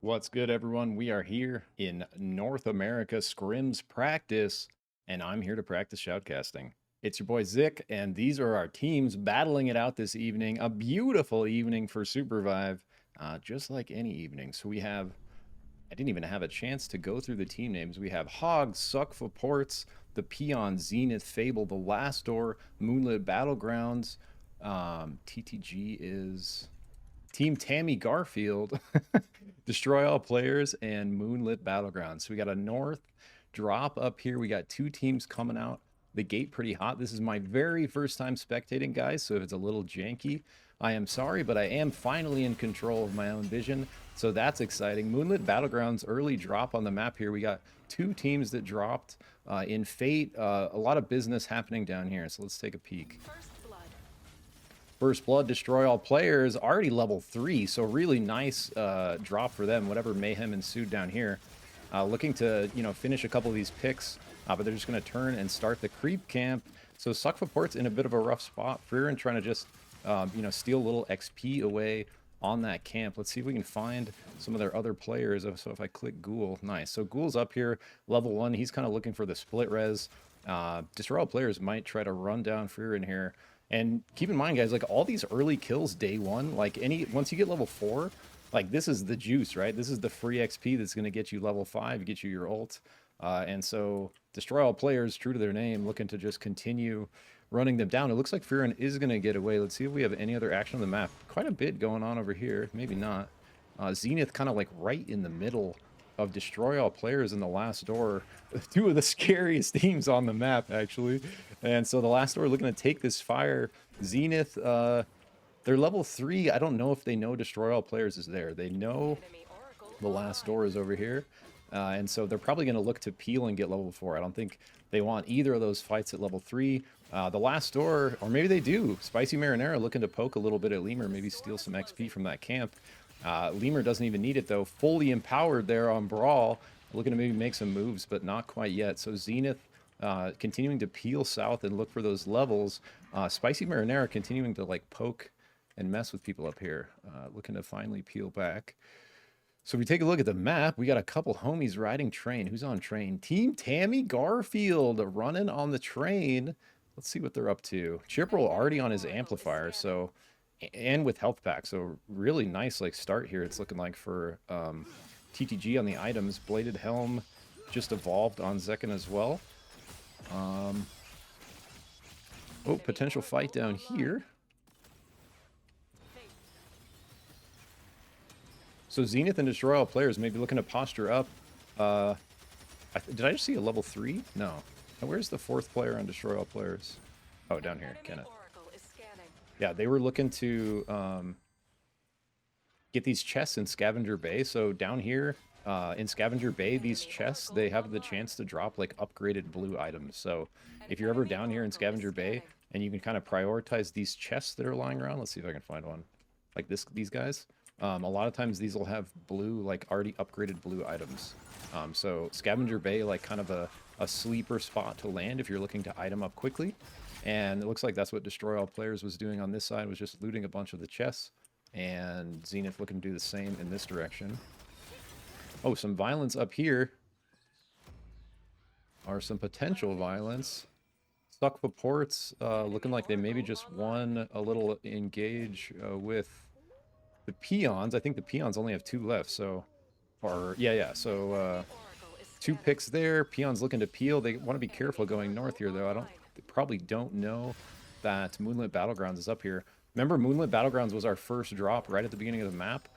What's good, everyone? We are here in North America Scrims practice, and I'm here to practice shoutcasting. It's your boy Zick, and these are our teams battling it out this evening. A beautiful evening for SUPERVIVE, just like any evening. So we have, I didn't even have a chance to go through the team names. We have Hog, Suck for Ports, the Peon, Zenith, Fable, the Last Door, Moonlit Battlegrounds. TTG is Team Tammy Garfield, Destroy All Players, and Moonlit Battlegrounds. So we got a North drop up here. We got two teams coming out the gate pretty hot. This is my very first time spectating, guys, so if it's a little janky, I am sorry, but I am finally in control of my own vision, so that's exciting. Moonlit Battlegrounds early drop on the map here. We got two teams that dropped in Fate. A lot of business happening down here, so let's take a peek. First Blood, Destroy All Players, already level 3, so really nice drop for them, whatever mayhem ensued down here. Looking to, finish a couple of these picks, but they're just going to turn and start the creep camp. So Suck for Port's in a bit of a rough spot. Freerin trying to just, steal a little XP away on that camp. Let's see if we can find some of their other players. So if I click Ghoul, nice. So Ghoul's up here, level 1. He's kind of looking for the split res. Destroy All Players might try to run down Freerin here. And keep in mind, guys, like all these early kills day one, like once you get level 4, like this is the juice, right? This is the free XP that's going to get you level 5, get you your ult. And so Destroy All Players, true to their name, looking to just continue running them down. It looks like Freerin is going to get away. Let's see if we have any other action on the map. Quite a bit going on over here. Maybe not. Zenith kind of like right in the middle of Destroy All Players in the Last Door. Two of the scariest teams on the map, actually. And so the Last Door looking to take this fire. Zenith, they're level 3. I don't know if they know Destroy All Players is there. They know the Last Door is over here. And so they're probably going to look to peel and get level 4. I don't think they want either of those fights at level 3. The Last Door, or maybe they do. Spicy Marinara looking to poke a little bit at Lemur, maybe steal some XP from that camp. Lemur doesn't even need it, though. Fully empowered there on Brawl. Looking to maybe make some moves, but not quite yet. So Zenith continuing to peel south and look for those levels. Spicy Marinara continuing to like poke and mess with people up here. Looking to finally peel back. So if we take a look at the map, we got a couple homies riding train. Who's on train? Team Tammy Garfield running on the train. Let's see what they're up to. Chipperal already on his amplifier, so... and with health pack, so really nice like start here. It's looking like for TTG on the items. Bladed Helm just evolved on Zekken as well. Oh, potential fight down here. So Zenith and Destroy All Players may be looking to posture up. Did I just see a level 3? No. Where's the 4th player on Destroy All Players? Oh, down here, Kenneth. Yeah, they were looking to get these chests in Scavenger Bay. So down here in Scavenger Bay, these chests, they have the chance to drop like upgraded blue items. So if you're ever down here in Scavenger Bay and you can kind of prioritize these chests that are lying around, let's see if I can find one. Like these guys. A lot of times these will have blue, like already upgraded blue items. So Scavenger Bay, like kind of a sleeper spot to land if you're looking to item up quickly. And it looks like that's what Destroy All Players was doing on this side, was just looting a bunch of the chests. And Zenith looking to do the same in this direction. Oh, some violence up here. Or some potential violence. Suck for Ports, looking like they maybe just won a little engage with the Peons. I think the Peons only have 2 left, so... or, yeah, so... 2 picks there. Peons looking to peel. They want to be careful going north here, though. They probably don't know that Moonlit Battlegrounds is up here. Remember, Moonlit Battlegrounds was our first drop right at the beginning of the map.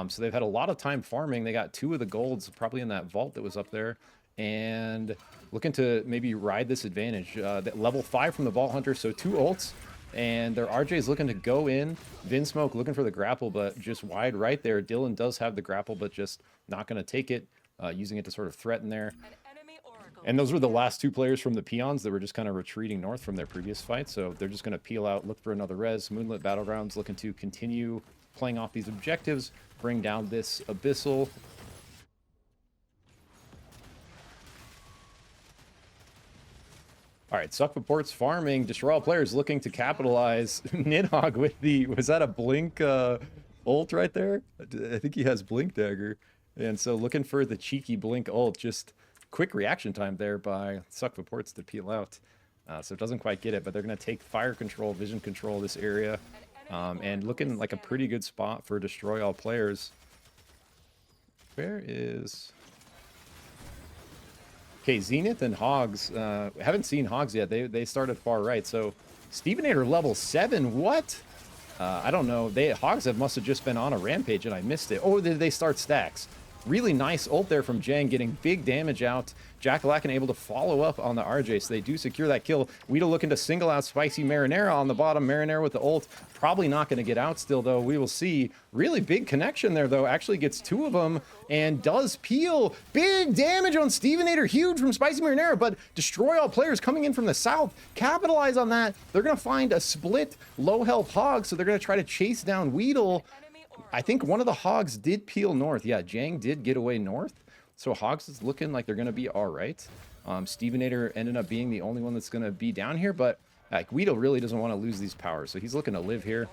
So they've had a lot of time farming. They got 2 of the golds probably in that vault that was up there. And looking to maybe ride this advantage. Level 5 from the Vault Hunter, so 2 ults. And their RJ is looking to go in. Vinsmoke looking for the grapple, but just wide right there. Dylan does have the grapple, but just not going to take it. Using it to sort of threaten there. And those were the last 2 players from the Peons that were just kind of retreating north from their previous fight. So they're just going to peel out, look for another res. Moonlit Battlegrounds looking to continue playing off these objectives, bring down this Abyssal. All right, Suck for Ports farming. Destroy All Players looking to capitalize. Nidhogg with the... was that a blink ult right there? I think he has Blink Dagger. And so looking for the cheeky blink ult, just quick reaction time there by Suck Reports to peel out. So it doesn't quite get it, but they're going to take fire control, vision control this area. And looking like a pretty good spot for destroy all players. Where is... Okay, Zenith and Hogs. Haven't seen Hogs yet. They started far right. So Stevenator level 7. What? I don't know. Hogs must have just been on a rampage and I missed it. Oh, did they start stacks? Really nice ult there from Jang, getting big damage out. Jackalacken able to follow up on the RJ, so they do secure that kill. Weedle looking to single out Spicy Marinara on the bottom. Marinara with the ult. Probably not going to get out still, though. We will see. Really big connection there, though. Actually gets 2 of them and does peel. Big damage on Stevenator. Huge from Spicy Marinara, but destroy all players coming in from the south. Capitalize on that. They're going to find a split low health Hog, so they're going to try to chase down Weedle. I think one of the Hogs did peel north. Yeah, Jang did get away north. So Hogs is looking like they're going to be all right. Stevenator ended up being the only one that's going to be down here, but Guido really doesn't want to lose these powers, so he's looking to live here.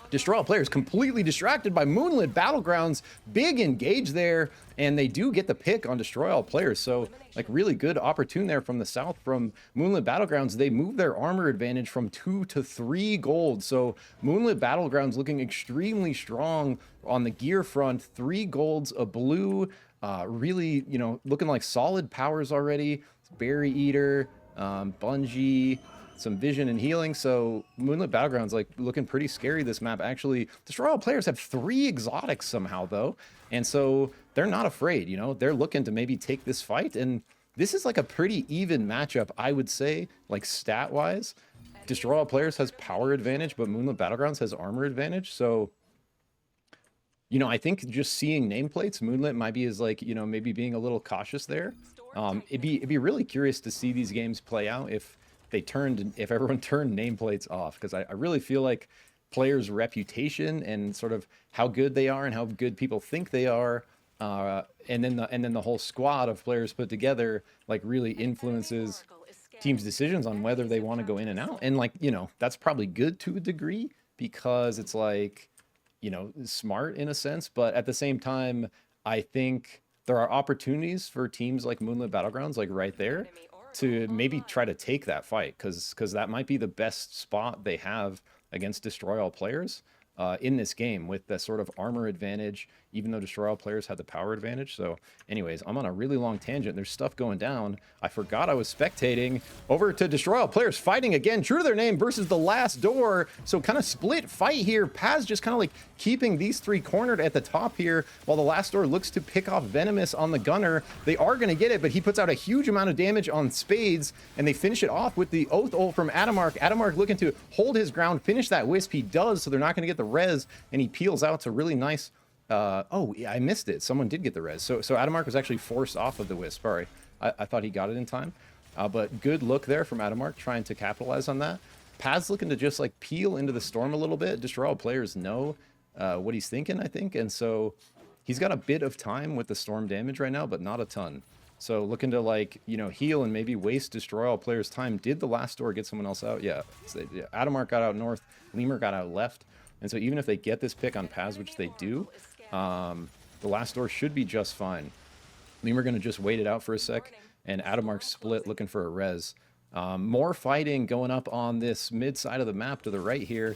Destroy all players completely distracted by Moonlit Battlegrounds. Big engage there, and they do get the pick on Destroy all players. So, like, really good opportune there from the south from Moonlit Battlegrounds. They move their armor advantage from 2 to 3 gold. So, Moonlit Battlegrounds looking extremely strong on the gear front. 3 golds, a blue, really, you know, looking like solid powers already. Berry Eater, Bungee, some vision and healing. So Moonlit Battlegrounds like looking pretty scary this map. Actually, Destroy all players have 3 exotics somehow though, and so they're not afraid. You know, they're looking to maybe take this fight, and this is like a pretty even matchup, I would say, like stat wise. Destroy all players has power advantage, but Moonlit Battlegrounds has armor advantage. So, you know, I think just seeing nameplates, Moonlit might be as like, you know, maybe being a little cautious there. It'd be really curious to see these games play out if everyone turned nameplates off, because I really feel like players' reputation and sort of how good they are and how good people think they are, and then the whole squad of players put together like really influences teams' decisions on whether they want to go in and out. And like, you know, that's probably good to a degree because it's like, you know, smart in a sense, but at the same time, I think there are opportunities for teams like Moonlit Battlegrounds, like right there, to maybe try to take that fight, because that might be the best spot they have against Destroy all players in this game, with the sort of armor advantage, even though Destroy all players had the power advantage. So anyways, I'm on a really long tangent. There's stuff going down. I forgot I was spectating. Over to Destroy all players fighting again, true to their name, versus the Last Door. So kind of split fight here. Paz just kind of like keeping these 3 cornered at the top here, while the Last Door looks to pick off Venomous on the gunner. They are going to get it, but he puts out a huge amount of damage on Spades, and they finish it off with the Oath ult from Adamark. Adamark looking to hold his ground, finish that Wisp. He does, so they're not going to get the res, and he peels out. So really nice. Oh, yeah, I missed it. Someone did get the res. So Adamark was actually forced off of the Wisp. Sorry. I thought he got it in time. But good look there from Adamark, trying to capitalize on that. Paz looking to just like peel into the storm a little bit. Destroy all players know what he's thinking, I think. And so he's got a bit of time with the storm damage right now, but not a ton. So looking to like, you know, heal and maybe waste Destroy all players' time. Did the Last Door get someone else out? Yeah. So, yeah. Adamark got out north. Lemur got out left. And so even if they get this pick on Paz, which they do, the Last Door should be just fine. Lemur going to just wait it out for a sec, and Adamark split looking for a res. More fighting going up on this mid side of the map to the right here.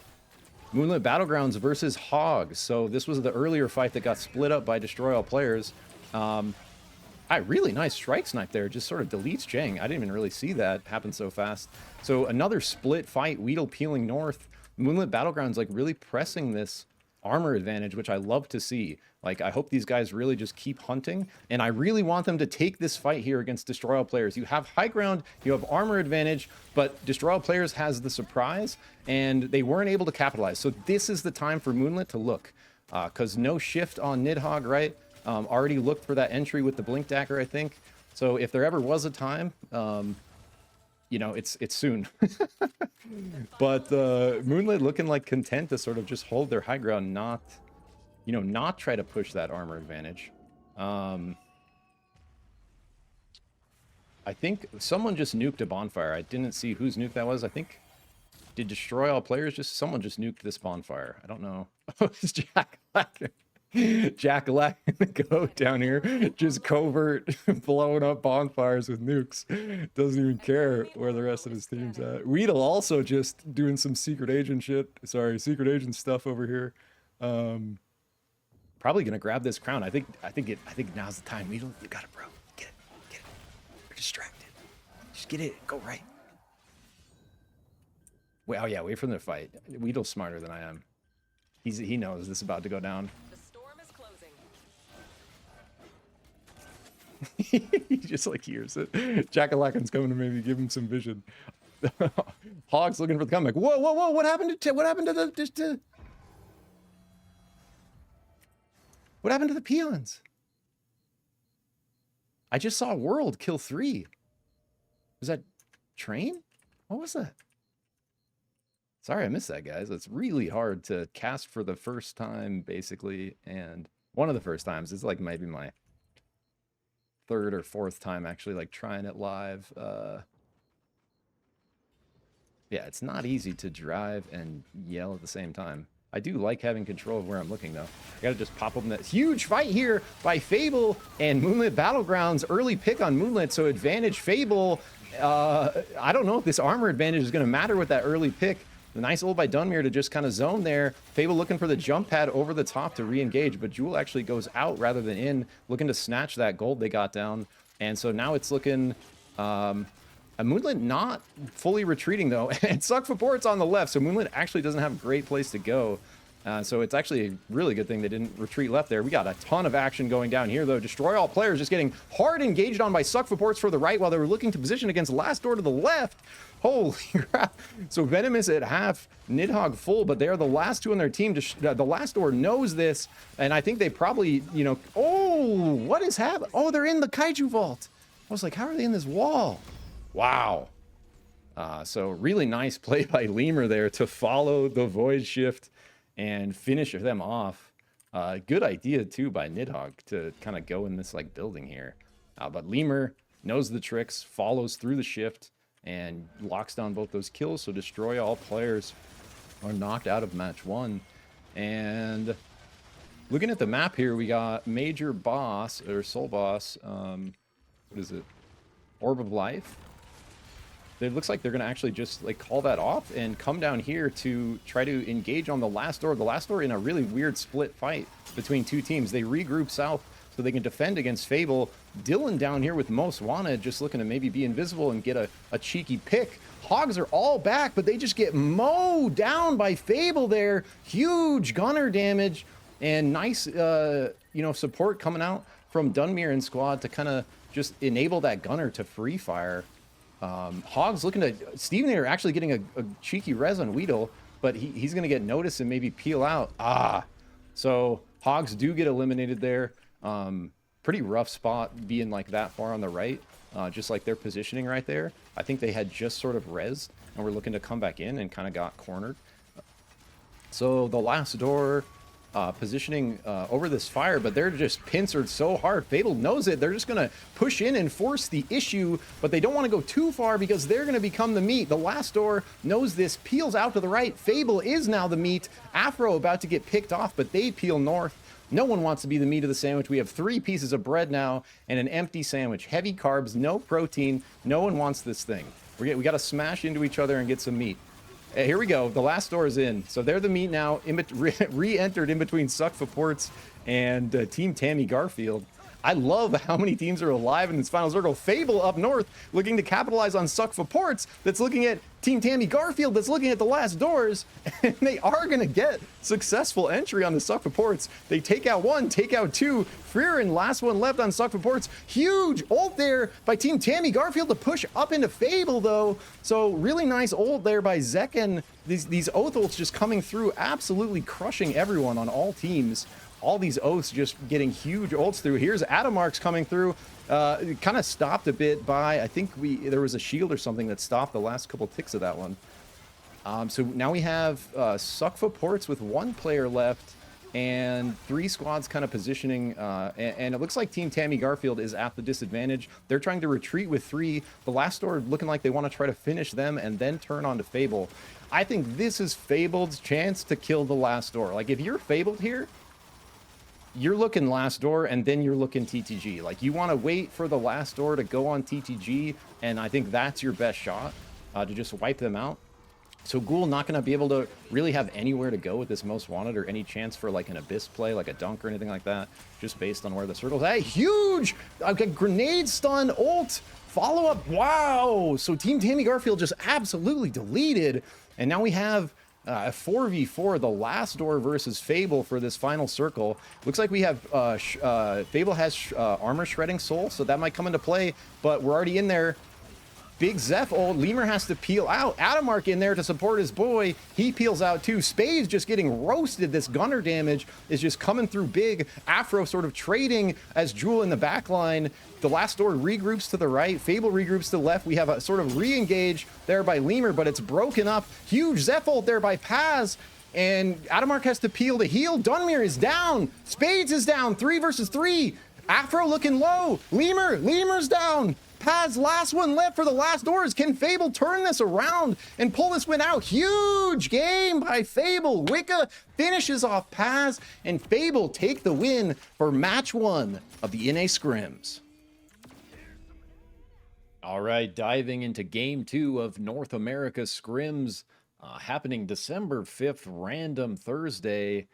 Moonlit Battlegrounds versus Hog. So this was the earlier fight that got split up by Destroy all players. Really nice strike snipe there. Just sort of deletes Jang. I didn't even really see that happen so fast. So another split fight. Weedle peeling north. Moonlit Battlegrounds like really pressing this armor advantage, which I love to see. Like, I hope these guys really just keep hunting, and I really want them to take this fight here against Destroy all players. You have high ground, you have armor advantage, but Destroy all players has the surprise, and they weren't able to capitalize. So this is the time for Moonlit to look, because no shift on Nidhogg, right? Already looked for that entry with the Blink Dagger, I think. So if there ever was a time, you know, it's soon. But Moonlit looking like content to sort of just hold their high ground, not, you know, not try to push that armor advantage. I think someone just nuked a bonfire. I didn't see whose nuke that was. I think, did Destroy all players someone just nuked this bonfire. I don't know. Oh, it's Jack Blacker. Jack Lack and the goat down here, just covert, blowing up bonfires with nukes. Doesn't even care where the rest of his team's at. Weedle also just doing some secret agent shit. Sorry, secret agent stuff over here. Probably gonna grab this crown. I think now's the time. Weedle, you got it, bro. Get it. You're distracted. Just get it. Go right. Wait, oh yeah, wait for them to fight. Weedle's smarter than I am. He knows this is about to go down. He just like hears it. Jack-o'-lantern's coming to maybe give him some vision. Hog's looking for the comeback. Whoa! What happened to what happened to what happened to the peons? I just saw World kill 3. Was that Train? What was that? Sorry, I missed that, guys. It's really hard to cast for the first time, basically, and one of the first times. It's like maybe my third or fourth time actually like trying it live. Yeah, it's not easy to drive and yell at the same time. I do like having control of where I'm looking though. I gotta just pop open that huge fight here by Fable and Moonlit Battlegrounds. Early pick on Moonlit, so advantage Fable. I don't know if this armor advantage is gonna matter with that early pick. The nice ult by Dunmere to just kind of zone there. Fable looking for the jump pad over the top to re-engage, but Jewel actually goes out rather than in, looking to snatch that gold they got down. And so now it's looking... a Moonlit not fully retreating, though. And Suck for Port's on the left, so Moonlit actually doesn't have a great place to go. So it's actually a really good thing they didn't retreat left there. We got a ton of action going down here, though. Destroy All players just getting hard engaged on by Suck for Ports for the right while they were looking to position against Last Door to the left. Holy crap. So Venomous at half, Nidhogg full, but they are the last two on their team. The Last Door knows this, and I think they probably, you know... Oh, what is happening? Oh, they're in the Kaiju Vault. I was like, how are they in this wall? Wow. So really nice play by Lemur there to follow the Void Shift and finish them off. Good idea, too, by Nidhogg to kind of go in this like building here. But Lemur knows the tricks, follows through the shift, and locks down both those kills. So Destroy All players are knocked out of match 1. And looking at the map here, we got Major Boss, or Soul Boss. What is it? Orb of Life. It looks like they're going to actually just like call that off and come down here to try to engage on the Last Door. The Last Door in a really weird split fight between two teams. They regroup south so they can defend against Fable. Dylan down here with Most Wanted just looking to maybe be invisible and get a cheeky pick. Hogs are all back, but they just get mowed down by Fable there. Huge gunner damage and nice, support coming out from Dunmere and squad to kind of just enable that gunner to free fire. Hogs looking to... Steven there actually getting a cheeky res on Weedle, but he's going to get noticed and maybe peel out. So Hogs do get eliminated there. Pretty rough spot being like that far on the right, just like their positioning right there. I think they had just sort of rezzed and were looking to come back in and kind of got cornered. So the Last Door... positioning over this fire, but they're just pincered so hard. Fable knows it. They're just going to push in and force the issue, but they don't want to go too far because they're going to become the meat. The Last Door knows this, peels out to the right. Fable is now the meat. Afro about to get picked off, but they peel north. No one wants to be the meat of the sandwich. We have 3 pieces of bread now and an empty sandwich. Heavy carbs, no protein. No one wants this thing. We got to smash into each other and get some meat. Here we go. The Last Door is in. So they're the meat now, re-entered in between Suck for Ports and Team Tammy Garfield. I love how many teams are alive in this final circle. Fable up north looking to capitalize on Suck for Ports that's looking at Team Tammy Garfield that's looking at the Last Doors. And they are going to get successful entry on the Suck for Ports. They take out 1, take out 2. Freerin, last one left on Suck for Ports. Huge ult there by Team Tammy Garfield to push up into Fable, though. So really nice ult there by Zekken. These oath ults just coming through, absolutely crushing everyone on all teams. All these oaths just getting huge ults through. Here's Adamarks coming through. Kind of stopped a bit by, I think there was a shield or something that stopped the last couple ticks of that one. So now we have Suck for Ports with 1 player left and 3 squads kind of positioning. And it looks like Team Tammy Garfield is at the disadvantage. They're trying to retreat with 3. The Last Door looking like they want to try to finish them and then turn on to Fable. I think this is Fabled's chance to kill the Last Door. Like, if you're Fabled here, you're looking last door and then you're looking TTG. Like, you want to wait for the last door to go on TTG, and I think that's your best shot to just wipe them out. So Ghoul not going to be able to really have anywhere to go with this Most Wanted or any chance for like an Abyss play, like a dunk or anything like that, just based on where the circle's at. Huge! Okay, grenade stun, ult, follow-up, wow! So Team Tammy Garfield just absolutely deleted, and now we have a 4v4, the last door versus Fable for this final circle. Looks like we have, Fable has armor shredding soul, so that might come into play, but we're already in there. Big Zeph ult. Lemur has to peel out. Adamark in there to support his boy. He peels out too. Spade's just getting roasted. This gunner damage is just coming through big. Afro sort of trading as Jewel in the back line. The last door regroups to the right. Fable regroups to the left. We have a sort of re-engage there by Lemur, but it's broken up. Huge Zeph ult there by Paz. And Adamark has to peel to heal. Dunmere is down. Spades is down. 3 versus 3. Afro looking low. Lemur's down. Paz, last one left for the last doors. Can Fable turn this around and pull this win out? Huge game by Fable. Wicca finishes off Paz, and Fable take the win for match 1 of the NA Scrims. All right, diving into game 2 of North America Scrims, happening December 5th, random Thursday.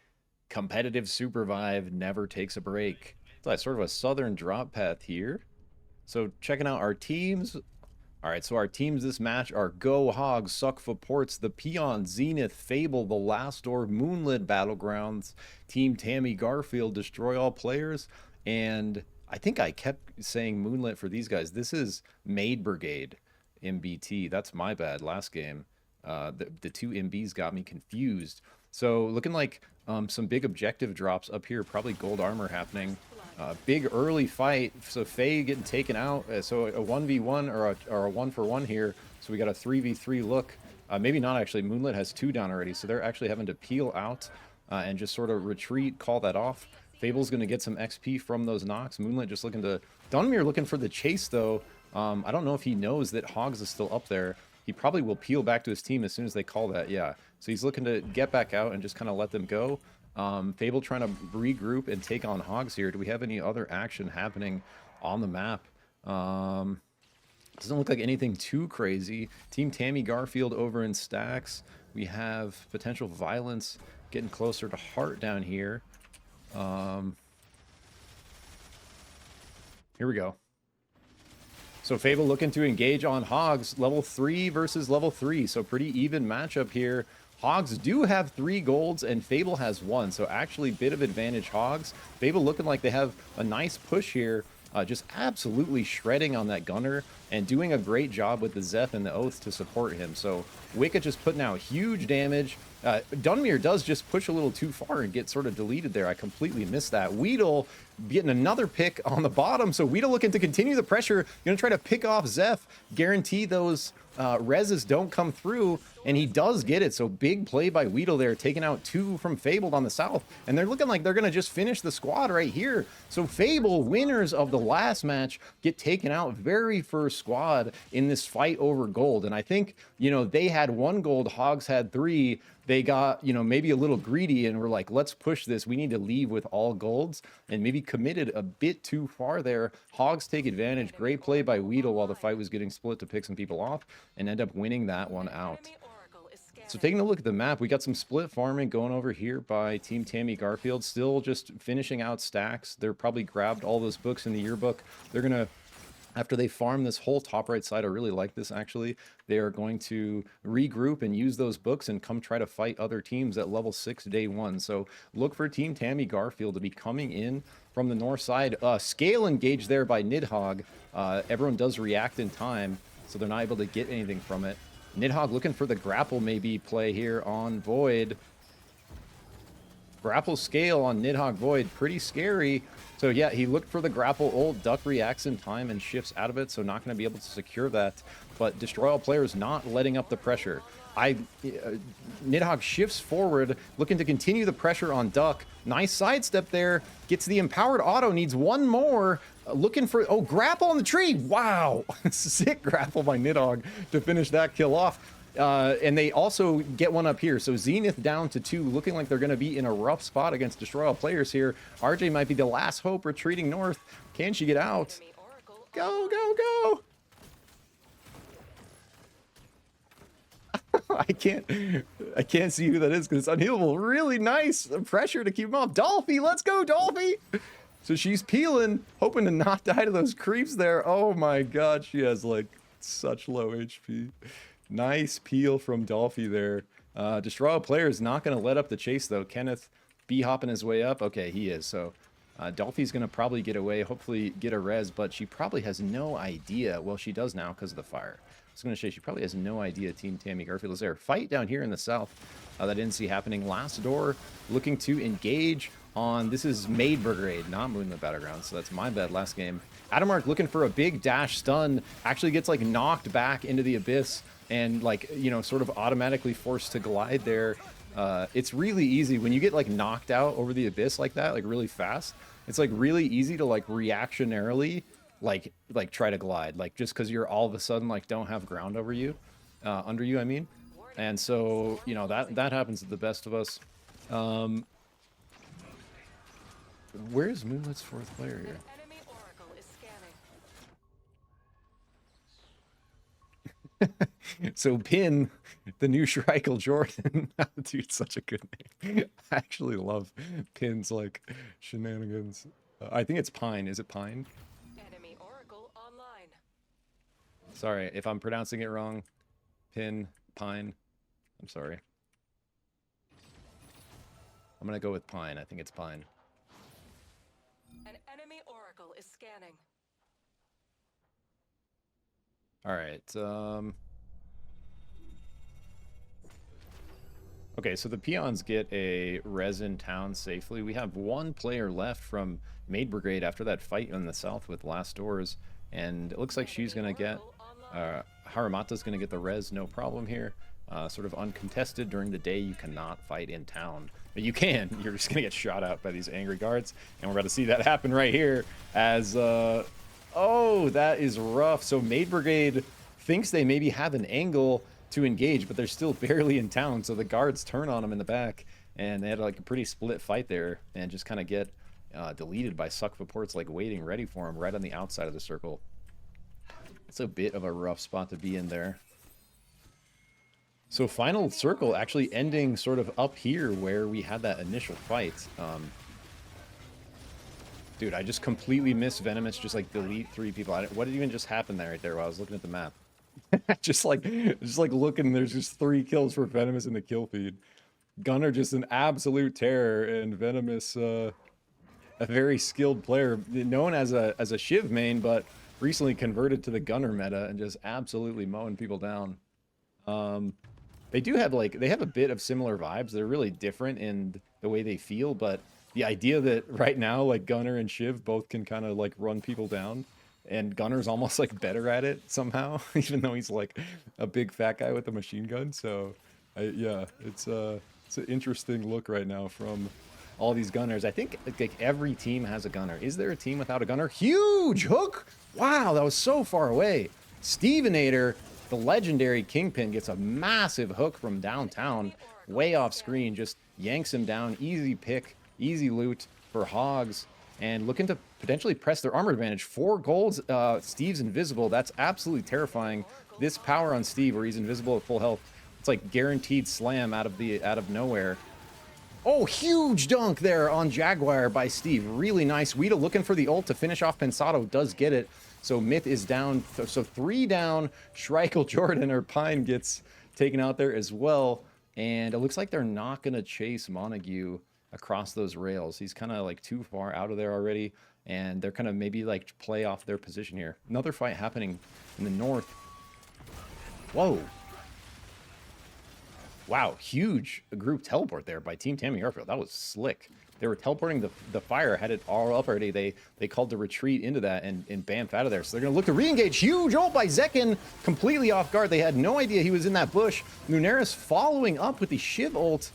Competitive SUPERVIVE never takes a break. So that's sort of a southern drop path here. So checking out our teams. All right, so our teams this match are Go, Hogs, Suck for Ports, The Peon, Zenith, Fable, The Last Door, Moonlit Battlegrounds, Team Tammy Garfield, Destroy All Players, and I think I kept saying Moonlit for these guys. This is Maid Brigade MBT. That's my bad last game. The two MBs got me confused. So looking like some big objective drops up here, probably gold armor happening. Big early fight, so Faye getting taken out, so a 1v1 or a 1-for-1 here, so we got a 3v3 look. Maybe not actually, Moonlit has 2 down already, so they're actually having to peel out and just sort of retreat, call that off. Fable's going to get some XP from those knocks. Moonlit just looking to... Dunmere looking for the chase though. I don't know if he knows that Hogs is still up there. He probably will peel back to his team as soon as they call that, yeah. So he's looking to get back out and just kind of let them go. Fable trying to regroup and take on Hogs here. Do we have any other action happening on the map? Doesn't look like anything too crazy. Team Tammy Garfield over in stacks. We have potential violence getting closer to Heart down here. Here we go. So Fable looking to engage on Hogs. Level 3 versus level 3. So pretty even matchup here. Hogs do have 3 golds and Fable has 1, so actually bit of advantage Hogs. Fable looking like they have a nice push here, just absolutely shredding on that gunner and doing a great job with the Zeph and the Oath to support him. So Wicca just putting out huge damage. Dunmere does just push a little too far and get sort of deleted there. I completely missed that. Weedle getting another pick on the bottom, so Weedle looking to continue the pressure, gonna try to pick off Zeph, guarantee those reses don't come through, and he does get it. So big play by Weedle there, taking out 2 from Fabled on the south, and they're looking like they're gonna just finish the squad right here. So Fable, winners of the last match, get taken out, very first squad in this fight over gold. And I think, you know, they had 1 gold, Hogs had 3. They got, you know, maybe a little greedy and were like, let's push this. We need to leave with all golds, and maybe committed a bit too far there. Hogs take advantage. Great play by Weedle while the fight was getting split to pick some people off and end up winning that one out. So taking a look at the map, we got some split farming going over here by Team Tammy Garfield, still just finishing out stacks. They're probably grabbed all those books in the yearbook. They're going to, after they farm this whole top right side, I really like this actually, they are going to regroup and use those books and come try to fight other teams at level 6 day 1. So look for Team Tammy Garfield to be coming in from the north side. Scale engaged there by Nidhogg. Everyone does react in time, so they're not able to get anything from it. Nidhogg looking for the grapple maybe play here on Void. Grapple scale on Nidhogg Void, pretty scary. So yeah, he looked for the grapple ult, Duck reacts in time and shifts out of it, so not going to be able to secure that. But Destroy All Players not letting up the pressure. Nidhogg shifts forward, looking to continue the pressure on Duck. Nice sidestep there, gets the empowered auto, needs 1 more. Looking for, oh, grapple on the tree. Wow, sick grapple by Nidhogg to finish that kill off. And they also get one up here. So Zenith down to 2, looking like they're going to be in a rough spot against Destroy All players here. RJ might be the last hope retreating north. Can she get out? Go, go, go! I can't see who that is because it's unhealable. Really nice pressure to keep him off. Dolphy, let's go, Dolphy! So she's peeling, hoping to not die to those creeps there. Oh my god, she has like such low HP. Nice peel from Dolphy there. Destroy All player is not going to let up the chase though. Kenneth B-hopping his way up. Okay, he is. So Dolphy's going to probably get away, hopefully get a res, but she probably has no idea. Well, she does now because of the fire. I was going to say she probably has no idea Team Tammy Garfield is there. Fight down here in the south that I didn't see happening. Last door looking to engage on, this is Maid Brigade, not Moon in the Battleground, so that's my bad last game. Adamark looking for a big dash stun, actually gets like knocked back into the abyss and like, you know, sort of automatically forced to glide there. It's really easy when you get like knocked out over the abyss like that, like really fast. It's like really easy to like reactionarily like try to glide, like just because you're all of a sudden like don't have ground over you, under you, I mean. And so, you know, that happens to the best of us. Where's Moonlight's 4th player here? So Pin, the new Schreikel Jordan. Dude, such a good name. I actually love Pin's like shenanigans. I think it's Pine. Is it Pine? Enemy Oracle online. Sorry if I'm pronouncing it wrong. Pin, Pine. I'm sorry. I'm gonna go with Pine. I think it's Pine. An enemy Oracle is scanning. All right. Okay, so the peons get a res in town safely. We have one player left from Maid Brigade after that fight in the south with Last Doors, and it looks like she's gonna get Haramata's gonna get the res, no problem here. Sort of uncontested. During the day you cannot fight in town, but you can. You're just gonna get shot out by these angry guards, and we're about to see that happen right here as oh, that is rough. So Maid Brigade thinks they maybe have an angle to engage, but they're still barely in town, so the guards turn on them in the back, and they had like a pretty split fight there, and just kind of get deleted by Suck Reports, like waiting ready for him right on the outside of the circle. It's a bit of a rough spot to be in there. So final circle actually ending sort of up here where we had that initial fight. Dude, I just completely missed Venomous just like delete 3 people. What did even just happen there right there while I was looking at the map? just like looking, there's just 3 kills for Venomous in the kill feed. Gunner just an absolute terror, and Venomous a very skilled player, known as a Shiv main, but recently converted to the Gunner meta and just absolutely mowing people down. They do have they have a bit of similar vibes. They're really different in the way they feel, but the idea that right now like Gunner and Shiv both can kind of like run people down, and Gunner's almost like better at it somehow, even though he's like a big fat guy with a machine gun. So yeah, it's an interesting look right now from all these Gunners. I think like every team has a Gunner. Is there a team without a Gunner? Huge hook! Wow, that was so far away. Stevenator, the legendary Kingpin, gets a massive hook from downtown, way off screen, just yanks him down. Easy pick, easy loot for Hogs, and looking to potentially press their armor advantage. 4 golds, Steve's invisible. That's absolutely terrifying. This power on Steve where he's invisible at full health, it's like guaranteed slam out of nowhere. Oh, huge dunk there on Jaguar by Steve. Really nice. Weeda looking for the ult to finish off Pensado, does get it. So Myth is down, so 3 down. Schreikel Jordan or Pine gets taken out there as well. And it looks like they're not going to chase Montague across those rails. He's kind of like too far out of there already. And they're kind of maybe like play off their position here. Another fight happening in the north. Whoa. Wow, huge group teleport there by Team Tammy Garfield. That was slick. They were teleporting the fire, had it all up already. They called to retreat into that and bamf out of there. So they're going to look to re-engage. Huge ult by Zekin, completely off guard. They had no idea he was in that bush. Lunaris following up with the Shiv ult.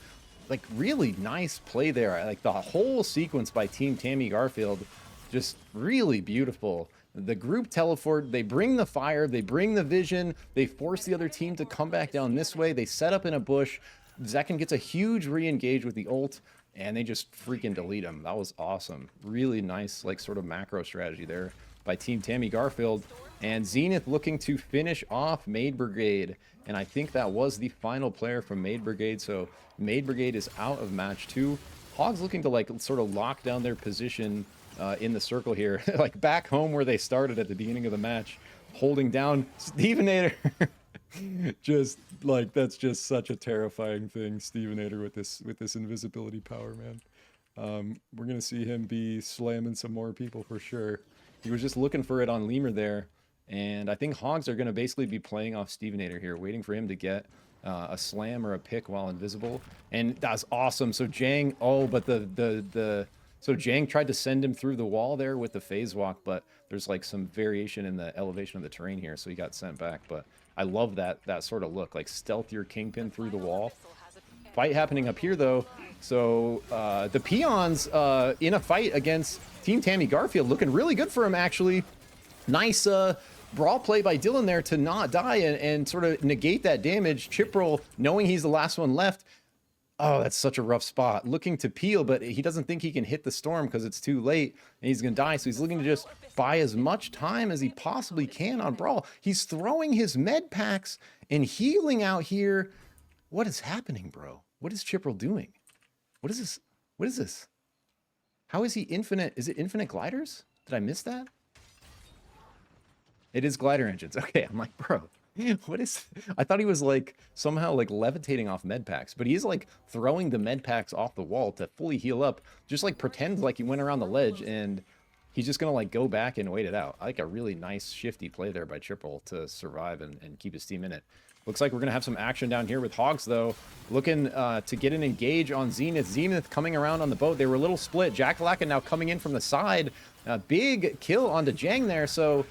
Like, really nice play there. Like, the whole sequence by Team Tammy Garfield Just really beautiful. The group teleport, they bring the fire, they bring the vision, they force the other team to come back down this way, they set up in a bush. Zekin gets a huge re-engage with the ult, and they just freaking delete him. That was awesome. Really nice, like, sort of macro strategy there by Team Tammy Garfield. And Zenith looking to finish off Maid Brigade. And I think that was the final player from Maid Brigade. So Maid Brigade is out of match 2. Hogs looking to, like, sort of lock down their position in the circle here. Like, back home where they started at the beginning of the match. Holding down Stevenator. Just, like, that's just such a terrifying thing. Stevenator with this invisibility power, man. We're going to see him be slamming some more people for sure. He was just looking for it on Lemur there. And I think Hogs are going to basically be playing off Stevenator here, waiting for him to get a slam or a pick while invisible. And that's awesome. So Jang, but so Jang tried to send him through the wall there with the phase walk, but there's like some variation in the elevation of the terrain here, so he got sent back. But I love that sort of look, like stealth your Kingpin through the wall. Fight happening up here though. So the Peons in a fight against Team Tammy Garfield, looking really good for him actually. Nice brawl play by Dylan there to not die and sort of negate that damage. Chiprel, knowing he's the last one left. Oh, that's such a rough spot. Looking to peel, but he doesn't think he can hit the storm because it's too late and he's going to die. So he's looking to just buy as much time as he possibly can on Brawl. He's throwing his med packs and healing out here. What is happening, bro? What is Chiprel doing? What is this? What is this? How is he infinite? Is it infinite gliders? Did I miss that? It is glider engines. Okay, I'm like, bro, what is... I thought he was like somehow like levitating off med packs, but he's like throwing the med packs off the wall to fully heal up. Just like pretend like he went around the ledge and he's just gonna like go back and wait it out. I like a really nice shifty play there by Chiprel to survive and keep his team in it. Looks like we're gonna have some action down here with Hogs though. Looking to get an engage on Zenith. Zenith coming around on the boat. They were a little split. Jackalaka now coming in from the side. Big kill onto Jang there. So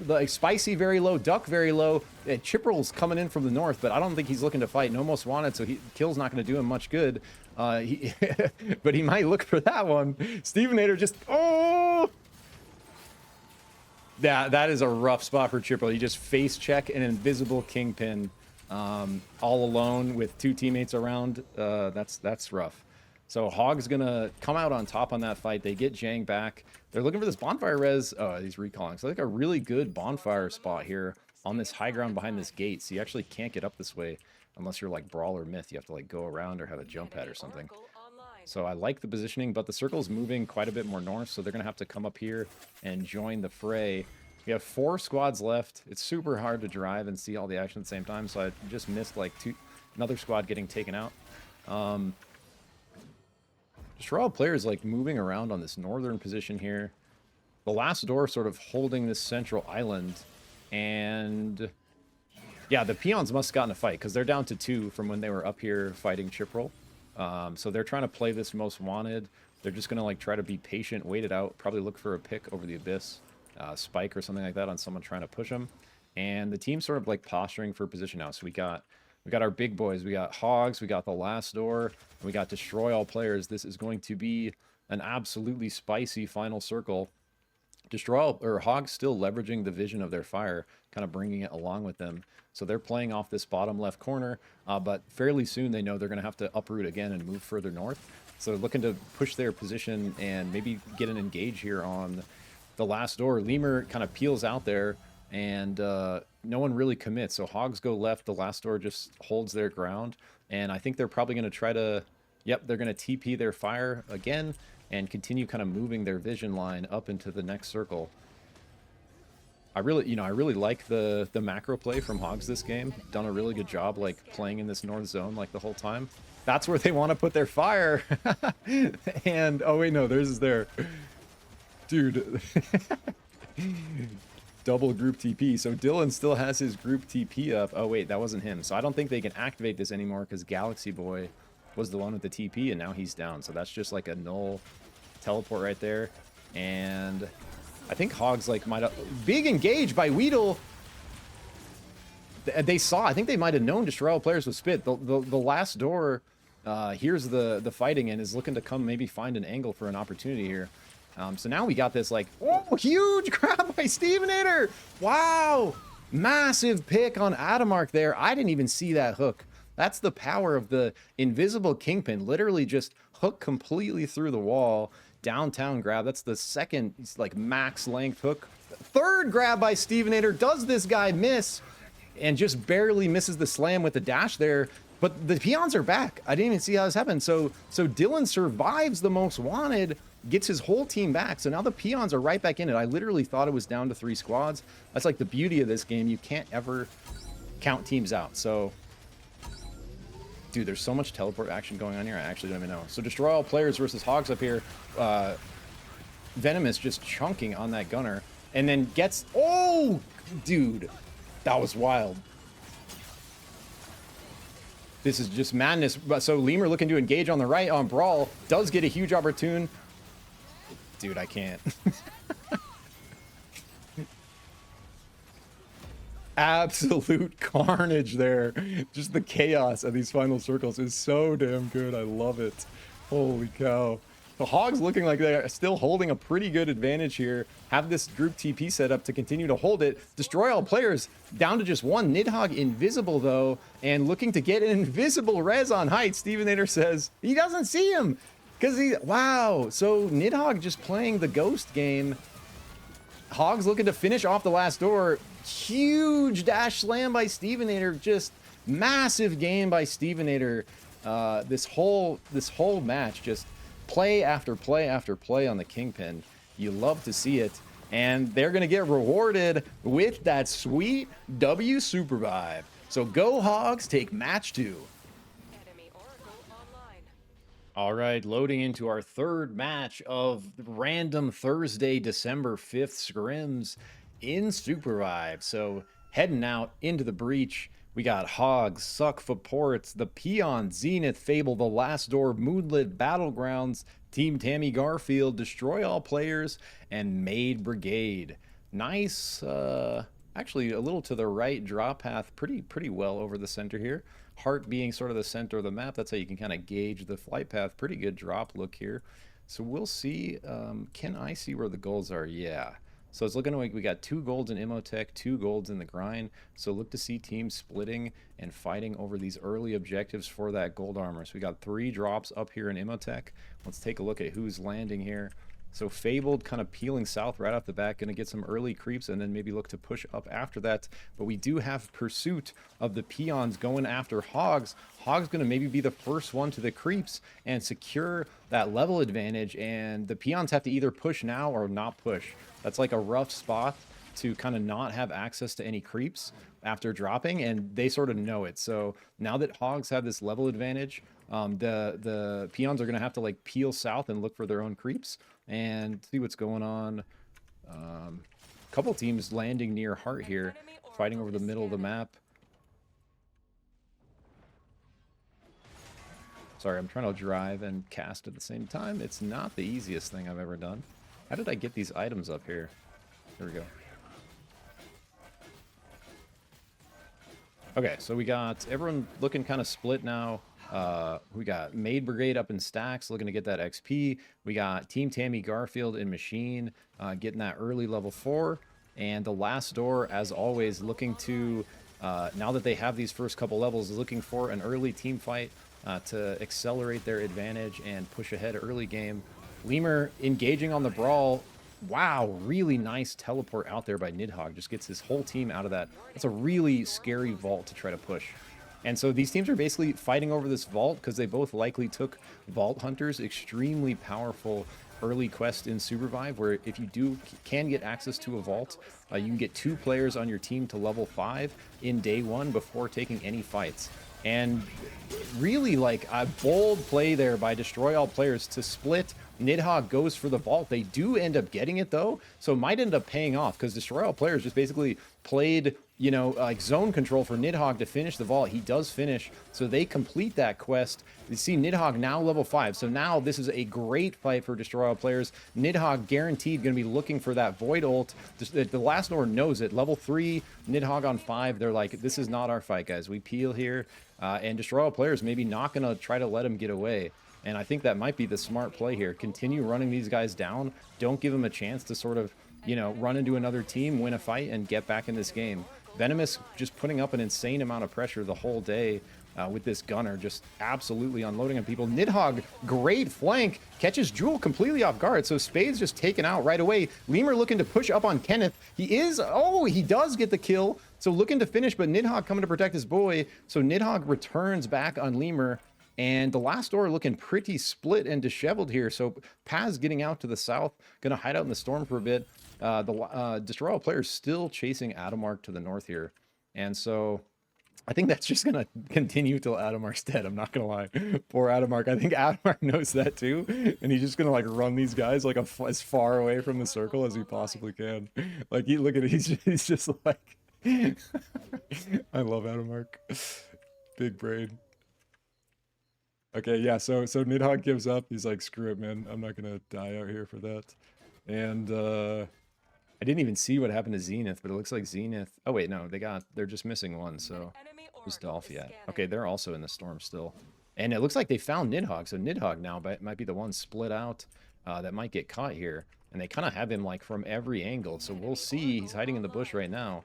like Spicy very low, Duck very low. Chiprel's coming in from the north, but I don't think he's looking to fight. No most wanted, so kill's not going to do him much good. But he might look for that one. Stevenator just that is a rough spot for Chiprel. He just face check an invisible Kingpin all alone with 2 teammates around. That's rough. So Hog's gonna come out on top on that fight. They get Jang back. They're looking for this bonfire res. Oh, he's recalling. So like a really good bonfire spot here on this high ground behind this gate. So you actually can't get up this way unless you're like Brawl or Myth. You have to like go around or have a jump pad or something. So I like the positioning, but the circle's moving quite a bit more north. So they're gonna have to come up here and join the fray. We have 4 squads left. It's super hard to drive and see all the action at the same time. So I just missed like another squad getting taken out. Straw players like moving around on this northern position here. The last door sort of holding this central island. And yeah, the Peons must have gotten a fight because they're down to 2 from when they were up here fighting Chiprel. So they're trying to play this most wanted. They're just going to like try to be patient, wait it out, probably look for a pick over the abyss, spike or something like that on someone trying to push them. And the team's sort of like posturing for position now. So we got our big boys. We got Hogs. We got the last door. And we got Destroy All Players. This is going to be an absolutely spicy final circle. Hogs still leveraging the vision of their fire, kind of bringing it along with them. So they're playing off this bottom left corner, but fairly soon they know they're going to have to uproot again and move further north. So they're looking to push their position and maybe get an engage here on the last door. Lemur kind of peels out there, and no one really commits. So Hogs go left. The last door just holds their ground. And I think they're probably going to try to, they're going to TP their fire again and continue kind of moving their vision line up into the next circle. I really like the macro play from Hogs this game. Done a really good job like playing in this north zone like the whole time. That's where they want to put their fire. And oh wait, no, theirs is there. Dude. Double group TP. So Dylan still has his group TP up. Oh wait, that wasn't him. So I don't think they can activate this anymore because Galaxy Boy was the one with the TP and now he's down. So that's just like a null teleport right there. And I think Hogs like might have... Big engage by Weedle. They saw, I think they might have known Destroy All Players was spit. The last door here's the fighting and is looking to come maybe find an angle for an opportunity here. So now we got this like, oh, huge grab by Stevenator. Wow. Massive pick on Adamark there. I didn't even see that hook. That's the power of the invisible Kingpin. Literally just hook completely through the wall. Downtown grab. That's the second like max length hook. Third grab by Stevenator. Does this guy miss? And just barely misses the slam with the dash there. But the peons are back. I didn't even see how this happened. So Dylan survives the most wanted, gets his whole team back. So now the peons are right back in it. I literally thought it was down to 3 squads. That's like the beauty of this game. You can't ever count teams out. So, dude, there's so much teleport action going on here. I actually don't even know. So destroy all players versus Hogs up here. Venomous just chunking on that gunner. And then gets... Oh, dude. That was wild. This is just madness. So Lemur looking to engage on the right on Brawl. Does get a huge opportune. Dude, I can't. Absolute carnage there. Just the chaos of these final circles is so damn good. I love it. Holy cow. The Hogs looking like they're still holding a pretty good advantage here. Have this group TP set up to continue to hold it. Destroy all players down to just one. Nidhogg invisible though, and looking to get an invisible res on height. Stevenator says he doesn't see him because he... Wow. So Nidhogg just playing the ghost game. Hogs looking to finish off the last door. Huge dash slam by Stevenator. Just massive game by Stevenator. This whole match just... play after play after play on the Kingpin. You love to see it. And they're going to get rewarded with that sweet W SUPERVIVE. So go Hogs, take match 2. All right, loading into our third match of random Thursday, December 5th scrims in SUPERVIVE. So heading out into the breach. We got Hogs, Suck for Ports, the Peon, Zenith, Fable, The Last Door, Moonlit, Battlegrounds, Team Tammy Garfield, Destroy All Players, and Maid Brigade. Nice, actually a little to the right, draw path pretty well over the center here. Heart being sort of the center of the map, that's how you can kind of gauge the flight path. Pretty good drop look here. So we'll see, can I see where the goals are? Yeah. So it's looking like we got 2 golds in Imotech, 2 golds in the grind. So look to see teams splitting and fighting over these early objectives for that gold armor. So we got 3 drops up here in Imotech. Let's take a look at who's landing here. So Fabled kind of peeling south right off the bat, going to get some early creeps and then maybe look to push up after that. But we do have pursuit of the peons going after Hogs. Hogs going to maybe be the first one to the creeps and secure that level advantage. And the peons have to either push now or not push. That's like a rough spot to kind of not have access to any creeps after dropping, and they sort of know it. So now that Hogs have this level advantage, the peons are going to have to like peel south and look for their own creeps and see what's going on. Couple teams landing near Heart here, fighting over the middle of the map. Sorry, I'm trying to drive and cast at the same time. It's not the easiest thing I've ever done. How did I get these items up here? Here we go. Okay, so we got everyone looking kind of split now. We got Maid Brigade up in stacks, looking to get that XP. We got Team Tammy Garfield in Machine, getting that early level 4. And the Last Door, as always, looking to, now that they have these first couple levels, looking for an early team fight to accelerate their advantage and push ahead early game. Lemur engaging on the Brawl. Wow, really nice teleport out there by Nidhogg. Just gets his whole team out of that. That's a really scary vault to try to push. And so these teams are basically fighting over this vault because they both likely took Vault Hunters, extremely powerful early quest in SUPERVIVE, where if you can get access to a vault, you can get 2 players on your team to level 5 in day 1 before taking any fights. And really like a bold play there by Destroy All Players to split. Nidhogg goes for the vault. They do end up getting it though, so it might end up paying off because Destroy All Players just basically played, you know, like zone control for Nidhogg to finish the vault. He does finish, so they complete that quest. You see Nidhogg now level 5, so now this is a great fight for Destroy All Players. Nidhogg guaranteed going to be looking for that Void ult. The Last Door knows it. Level 3, Nidhogg on 5. They're like, this is not our fight, guys. We peel here, and Destroy All Players maybe not going to try to let him get away. And I think that might be the smart play here. Continue running these guys down. Don't give them a chance to sort of, you know, run into another team, win a fight, and get back in this game. Venomous just putting up an insane amount of pressure the whole day with this gunner, just absolutely unloading on people. Nidhogg, great flank, catches Jewel completely off guard, so Spade's just taken out right away. Lemur looking to push up on Kenneth. He does get the kill, so looking to finish, but Nidhogg coming to protect his boy, so Nidhogg returns back on Lemur. And the last door looking pretty split and disheveled here. So Paz getting out to the south, going to hide out in the storm for a bit. The Destroy All players still chasing Adamark to the north here. And so I think that's just going to continue till Adamark's dead. I'm not going to lie. Poor Adamark. I think Adamark knows that too. And he's just going to like run these guys like as far away from the circle as he possibly can. Like, look at it. He's just like... I love Adamark. Big brain. Okay, yeah, so Nidhogg gives up. He's like, screw it, man. I'm not going to die out here for that. And I didn't even see what happened to Zenith, but it looks like Zenith... Oh, wait, no, they're just missing one, so... Where's Dolphy at? Okay, they're also in the storm still. And it looks like they found Nidhogg, so Nidhogg now might be the one split out that might get caught here. And they kind of have him, like, from every angle, so we'll see. He's hiding in the bush right now.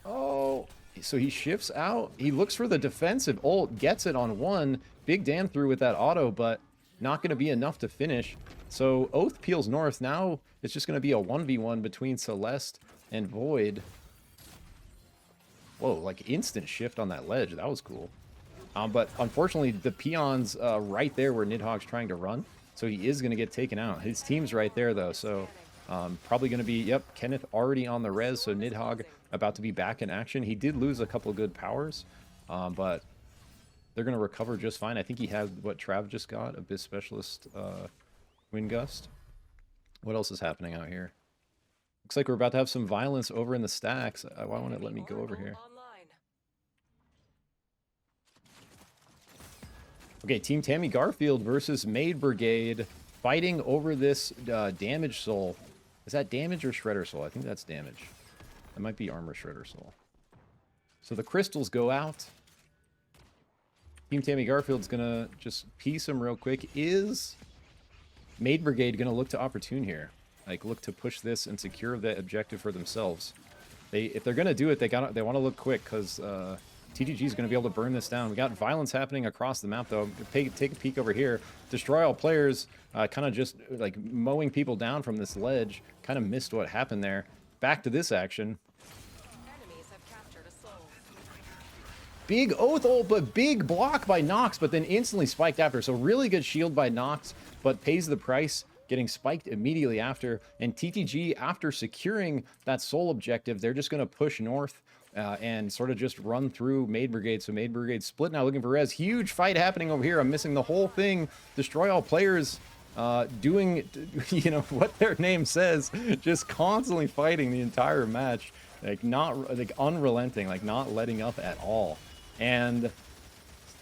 Oh... So he shifts out. He looks for the defensive ult, gets it on one. Big damn through with that auto, but not going to be enough to finish. So Oath peels north. Now it's just going to be a 1v1 between Celeste and Void. Whoa, like instant shift on that ledge. That was cool. But unfortunately, the peon's right there where Nidhogg's trying to run. So he is going to get taken out. His team's right there, though. So probably going to be, yep, Kenneth already on the res. So Nidhogg about to be back in action. He did lose a couple of good powers, but they're going to recover just fine. I think he had what Trav just got, Abyss Specialist Wind Gust. What else is happening out here? Looks like we're about to have some violence over in the stacks. Why won't it let me go over here? Okay, Team Tammy Garfield versus Maid Brigade fighting over this damage soul. Is that damage or shredder soul? I think that's damage. That might be armor shredder soul. So the crystals go out. Team Tammy Garfield's gonna just piece him real quick. Is Maid Brigade gonna look to opportune here? Like look to push this and secure the objective for themselves. If they're gonna do it, they want to look quick because TTG is gonna be able to burn this down. We got violence happening across the map though. Take a peek over here. Destroy All players kind of just like mowing people down from this ledge. Kind of missed what happened there. Back to this action. Big Oath ult, but big block by Nox, but then instantly spiked after. So really good shield by Nox, but pays the price, getting spiked immediately after. And TTG, after securing that soul objective, they're just going to push north and sort of just run through Maid Brigade. So Maid Brigade split now looking for res. Huge fight happening over here. I'm missing the whole thing. Destroy All players doing, you know, what their name says, just constantly fighting the entire match. Like unrelenting, like not letting up at all. And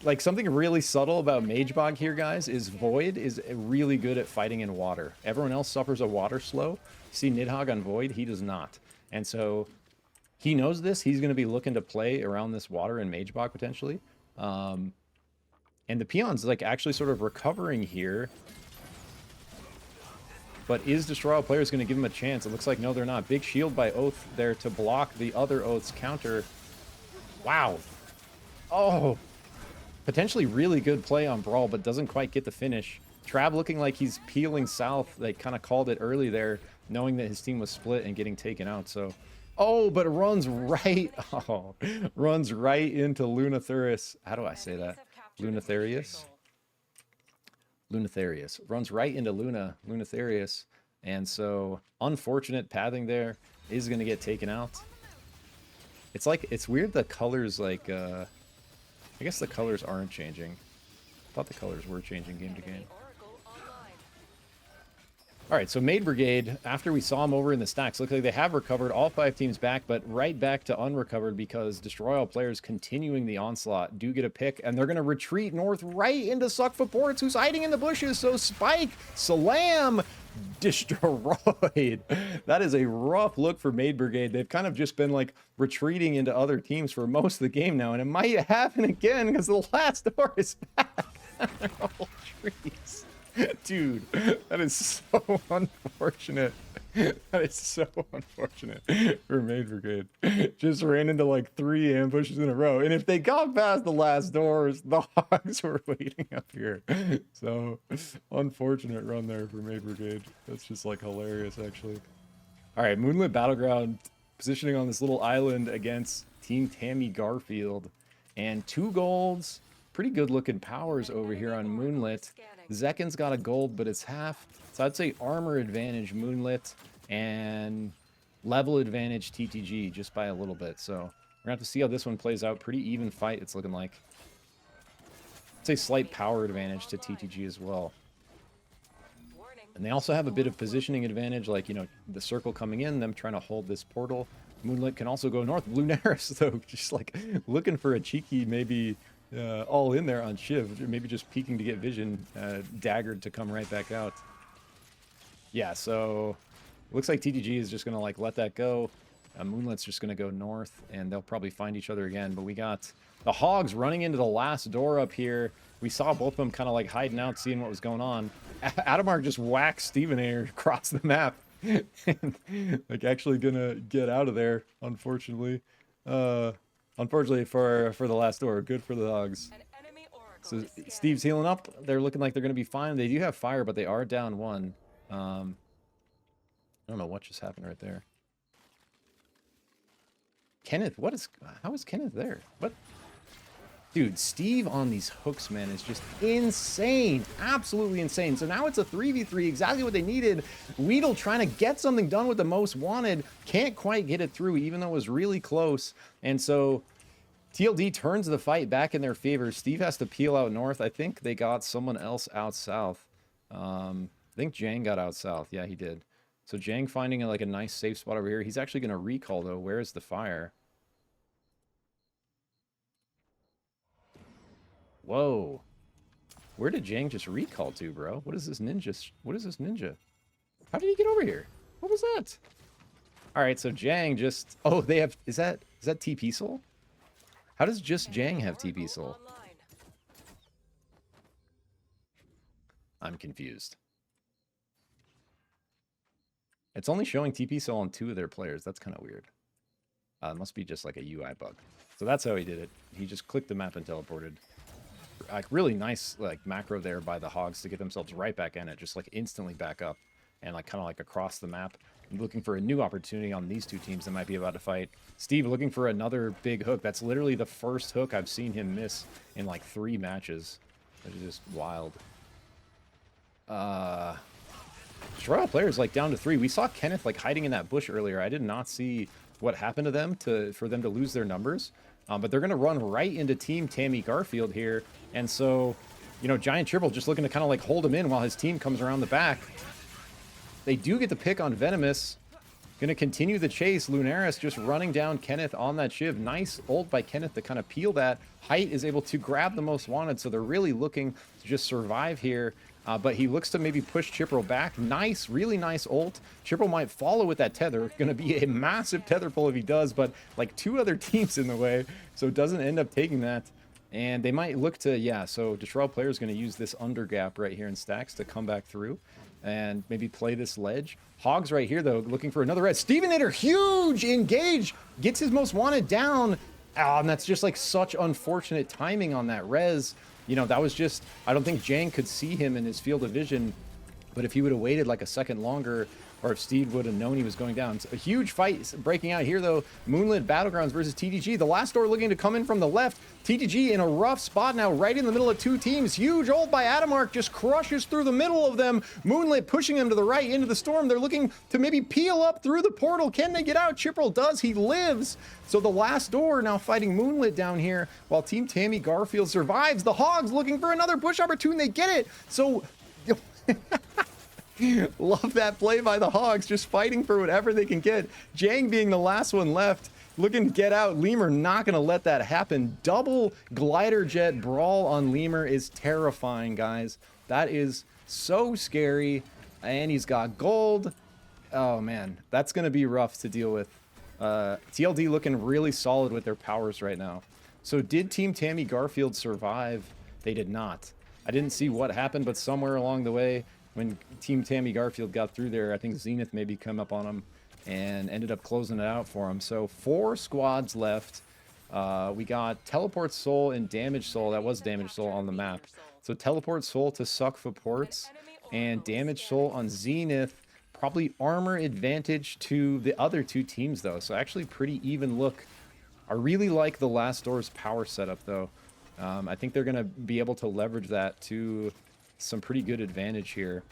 like something really subtle about Magebog here, guys, is Void is really good at fighting in water. Everyone else suffers a water slow. See Nidhogg on Void, he does not. And so he knows this. He's going to be looking to play around this water in Magebog potentially. And the peon's like actually sort of recovering here. But is Destroy All players going to give him a chance? It looks like no, they're not. Big shield by Oath there to block the other Oath's counter. Wow. Oh. Potentially really good play on Brawl, but doesn't quite get the finish. Trav looking like he's peeling south. They kind of called it early there, knowing that his team was split and getting taken out. So, oh, but it runs right. Oh, runs right into Lunatherius. How do I say that? Lunatherius? Lunatherius. Runs right into Lunatherius. And so, unfortunate pathing there is going to get taken out. It's like, it's weird the colors, like, I guess the colors aren't changing. I thought the colors were changing game to game. Alright, so Maid Brigade, after we saw them over in the stacks, looks like they have recovered all 5 teams back, but right back to unrecovered because Destroy All players continuing the onslaught do get a pick, and they're going to retreat north right into Suck for Ports, who's hiding in the bushes. So Spike, Salam, destroyed. That is a rough look for Maid Brigade. They've kind of just been like retreating into other teams for most of the game now, and it might happen again because the last door is back. They're all trees. Dude, that is so unfortunate. That is so unfortunate for Maid Brigade. Just ran into like 3 ambushes in a row. And if they got past the last doors, the Hogs were waiting up here. So, unfortunate run there for Maid Brigade. That's just like hilarious, actually. All right, Moonlit Battleground positioning on this little island against Team Tammy Garfield. And 2 golds. Pretty good looking powers over here on Moonlit. Zekken's got a gold, but it's half. So I'd say armor advantage Moonlit and level advantage TTG just by a little bit. So we're gonna have to see how this one plays out. Pretty even fight it's looking like. I'd say slight power advantage to TTG as well. And they also have a bit of positioning advantage, like, you know, the circle coming in, them trying to hold this portal. Moonlit can also go north. Lunaris, though, just like looking for a cheeky maybe all in there on Shiv, maybe just peeking to get vision, daggered to come right back out. Yeah, so looks like TTG is just gonna like let that go. Moonlit's just gonna go north, and they'll probably find each other again. But we got the Hogs running into the last door up here. We saw both of them kind of like hiding out, seeing what was going on. Adamark just whacked Steven Air across the map, and like actually gonna get out of there, unfortunately. Unfortunately for the last door. Good for the Hogs. So Steve's healing up. They're looking like they're going to be fine. They do have fire, but they are down 1. I don't know what just happened right there. Kenneth, how is Kenneth there? What? Dude, Steve on these hooks, man, is just insane. Absolutely insane. So now it's a 3v3, exactly what they needed. Weedle trying to get something done with the most wanted. Can't quite get it through, even though it was really close. And so TLD turns the fight back in their favor. Steve has to peel out north. I think they got someone else out south. I think Jang got out south. Yeah, he did. So Jang finding like a nice safe spot over here. He's actually going to recall, though. Where's the fire? Whoa. Where did Jang just recall to, bro? What is this ninja? What is this ninja? How did he get over here? What was that? All right, so Jang just... Oh, they have... Is that TP Soul? How does just Jang have TP Soul? I'm confused. It's only showing TP Soul on 2 of their players. That's kind of weird. It must be just like a UI bug. So that's how he did it. He just clicked the map and teleported. Like really nice like macro there by the Hogs to get themselves right back in it, just like instantly back up and like kind of like across the map. I'm looking for a new opportunity on these 2 teams that might be about to fight. Steve looking for another big hook. That's literally the first hook I've seen him miss in like 3 matches. That is just wild. Destroy players like down to 3. We saw Kenneth like hiding in that bush earlier. I did not see what happened to them for them to lose their numbers. But they're going to run right into Team Tammy Garfield here. And so, you know, Giant Triple just looking to kind of like hold him in while his team comes around the back. They do get the pick on Venomous. Going to continue the chase. Lunaris just running down Kenneth on that Shiv. Nice ult by Kenneth to kind of peel that. Height is able to grab the most wanted, so they're really looking to just survive here. But he looks to maybe push Chipro back. Nice, really nice ult. Chipro might follow with that tether. Going to be a massive tether pull if he does, but like 2 other teams in the way, so it doesn't end up taking that. And they might look to, yeah, so Destroy player is going to use this under gap right here in stacks to come back through and maybe play this ledge. Hogs right here, though, looking for another red. Steven Nitter, huge engage, gets his most wanted down. And that's just like such unfortunate timing on that res. You know, that was just, I don't think Jang could see him in his field of vision, but if he would have waited like a second longer, or if Steve would have known he was going down. It's a huge fight breaking out here, though. Moonlit Battlegrounds versus TTG. The last door looking to come in from the left. TTG in a rough spot now, right in the middle of 2 teams. Huge ult by Adamark, just crushes through the middle of them. Moonlit pushing them to the right into the storm. They're looking to maybe peel up through the portal. Can they get out? Chipperl does. He lives. So the last door now fighting Moonlit down here, while Team Tammy Garfield survives. The Hogs looking for another push opportunity. They get it. So... Love that play by the Hogs, just fighting for whatever they can get. Jang being the last one left, looking to get out. Lemur not going to let that happen. Double glider jet brawl on Lemur is terrifying, guys. That is so scary. And he's got gold. Oh, man. That's going to be rough to deal with. TLD looking really solid with their powers right now. So did Team Tammy Garfield survive? They did not. I didn't see what happened, but somewhere along the way, when Team Tammy Garfield got through there, I think Zenith maybe come up on him and ended up closing it out for him. So 4 squads left. We got Teleport Soul and Damage Soul. That was Damage Soul on the map. So Teleport Soul to suck for ports and Damage Soul on Zenith. Probably armor advantage to the other 2 teams, though. So actually pretty even look. I really like the Last Door's power setup, though. I think they're going to be able to leverage that to some pretty good advantage here.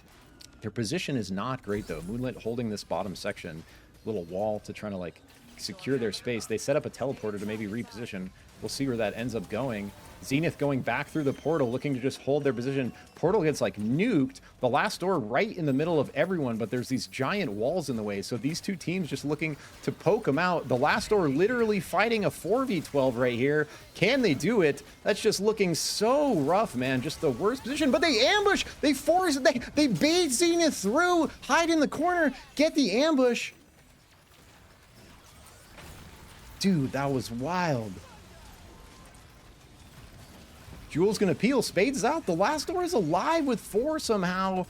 Their position is not great, though. Moonlit holding this bottom section, little wall to try to, like, secure their space. They set up a teleporter to maybe reposition. We'll see where that ends up going. Zenith going back through the portal, looking to just hold their position. Portal gets, like, nuked. The Last Door right in the middle of everyone, but there's these giant walls in the way. So these 2 teams just looking to poke them out. The Last Door literally fighting a 4v12 right here. Can they do it? That's just looking so rough, man. Just the worst position. But they ambush. They force. They bait Zenith through. Hide in the corner. Get the ambush. Dude, that was wild. Jewel's gonna peel. Spades out. The Last Door is alive with 4 somehow.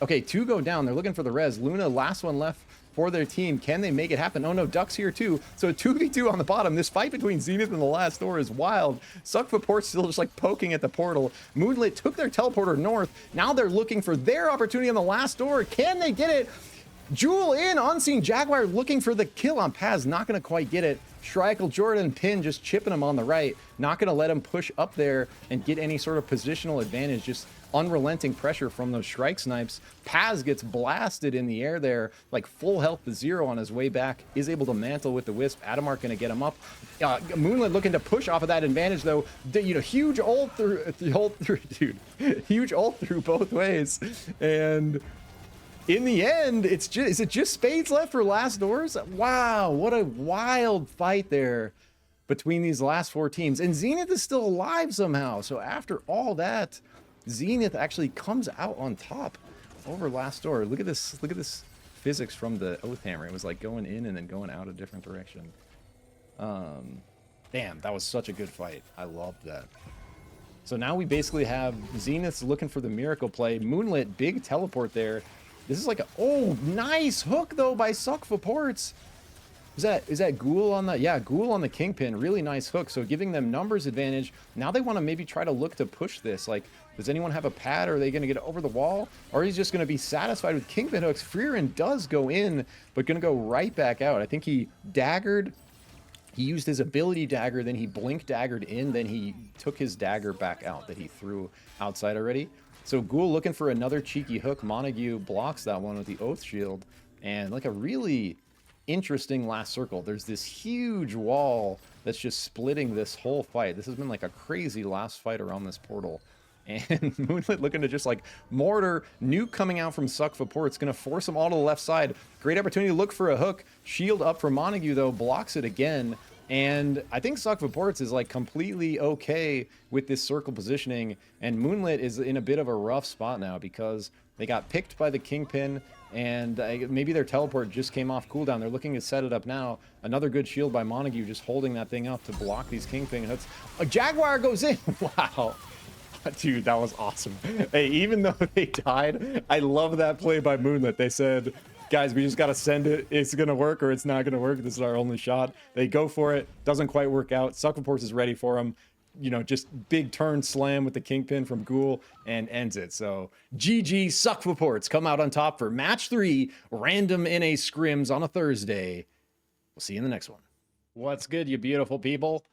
Okay, 2 go down. They're looking for the res. Luna, last one left for their team. Can they make it happen? Oh no, Duck's here too. So 2v2 on the bottom. This fight between Zenith and the Last Door is wild. Suckfoot Port's still just like poking at the portal. Moonlit took their teleporter north. Now they're looking for their opportunity on the Last Door. Can they get it? Jewel in. Unseen Jaguar looking for the kill on Paz. Not going to quite get it. Shriekel, Jordan, Pin just chipping him on the right. Not going to let him push up there and get any sort of positional advantage. Just unrelenting pressure from those Shrike snipes. Paz gets blasted in the air there, like full health to 0 on his way back. Is able to mantle with the Wisp. Adamar going to get him up. Moonlit looking to push off of that advantage, though. You know, huge ult through, dude. Huge ult through both ways. And in the end, it's just, is it just Spades left for Last Doors? Wow, what a wild fight there between these last 4 teams. And Zenith is still alive somehow. So after all that, Zenith actually comes out on top over Last Door. Look at this physics from the Oath Hammer. It was like going in and then going out a different direction. Damn, that was such a good fight. I loved that. So now we basically have Zenith's looking for the miracle play. Moonlit, big teleport there. This is like a, oh, nice hook though by Suck for Ports. Is that Ghoul on the, yeah, Ghoul on the Kingpin. Really nice hook. So giving them numbers advantage. Now they want to maybe try to look to push this. Like, does anyone have a pad? Are they going to get over the wall? Or he's just going to be satisfied with Kingpin hooks? Freerin does go in, but going to go right back out. I think he daggered. He used his ability dagger, then he blink daggered in, then he took his dagger back out that he threw outside already. So Ghoul looking for another cheeky hook. Montague blocks that one with the Oath Shield. And like a really interesting last circle. There's this huge wall that's just splitting this whole fight. This has been like a crazy last fight around this portal. And Moonlit looking to just like mortar. Nuke coming out from Suck for Port. It's going to force them all to the left side. Great opportunity to look for a hook. Shield up for Montague though. Blocks it again. And I think Suck for Ports is like completely okay with this circle positioning. And Moonlit is in a bit of a rough spot now because they got picked by the Kingpin. And maybe their teleport just came off cooldown. They're looking to set it up now. Another good shield by Montague just holding that thing up to block these Kingpin hits. A Jaguar goes in. Wow. Dude, that was awesome. Hey, even though they died, I love that play by Moonlit. They said, guys, we just got to send it. It's going to work or it's not going to work. This is our only shot. They go for it. Doesn't quite work out. Suck for Ports is ready for him. You know, just big turn slam with the Kingpin from Ghoul and ends it. So GG, Suck for Ports come out on top for match 3, random NA scrims on a Thursday. We'll see you in the next one. What's good, you beautiful people?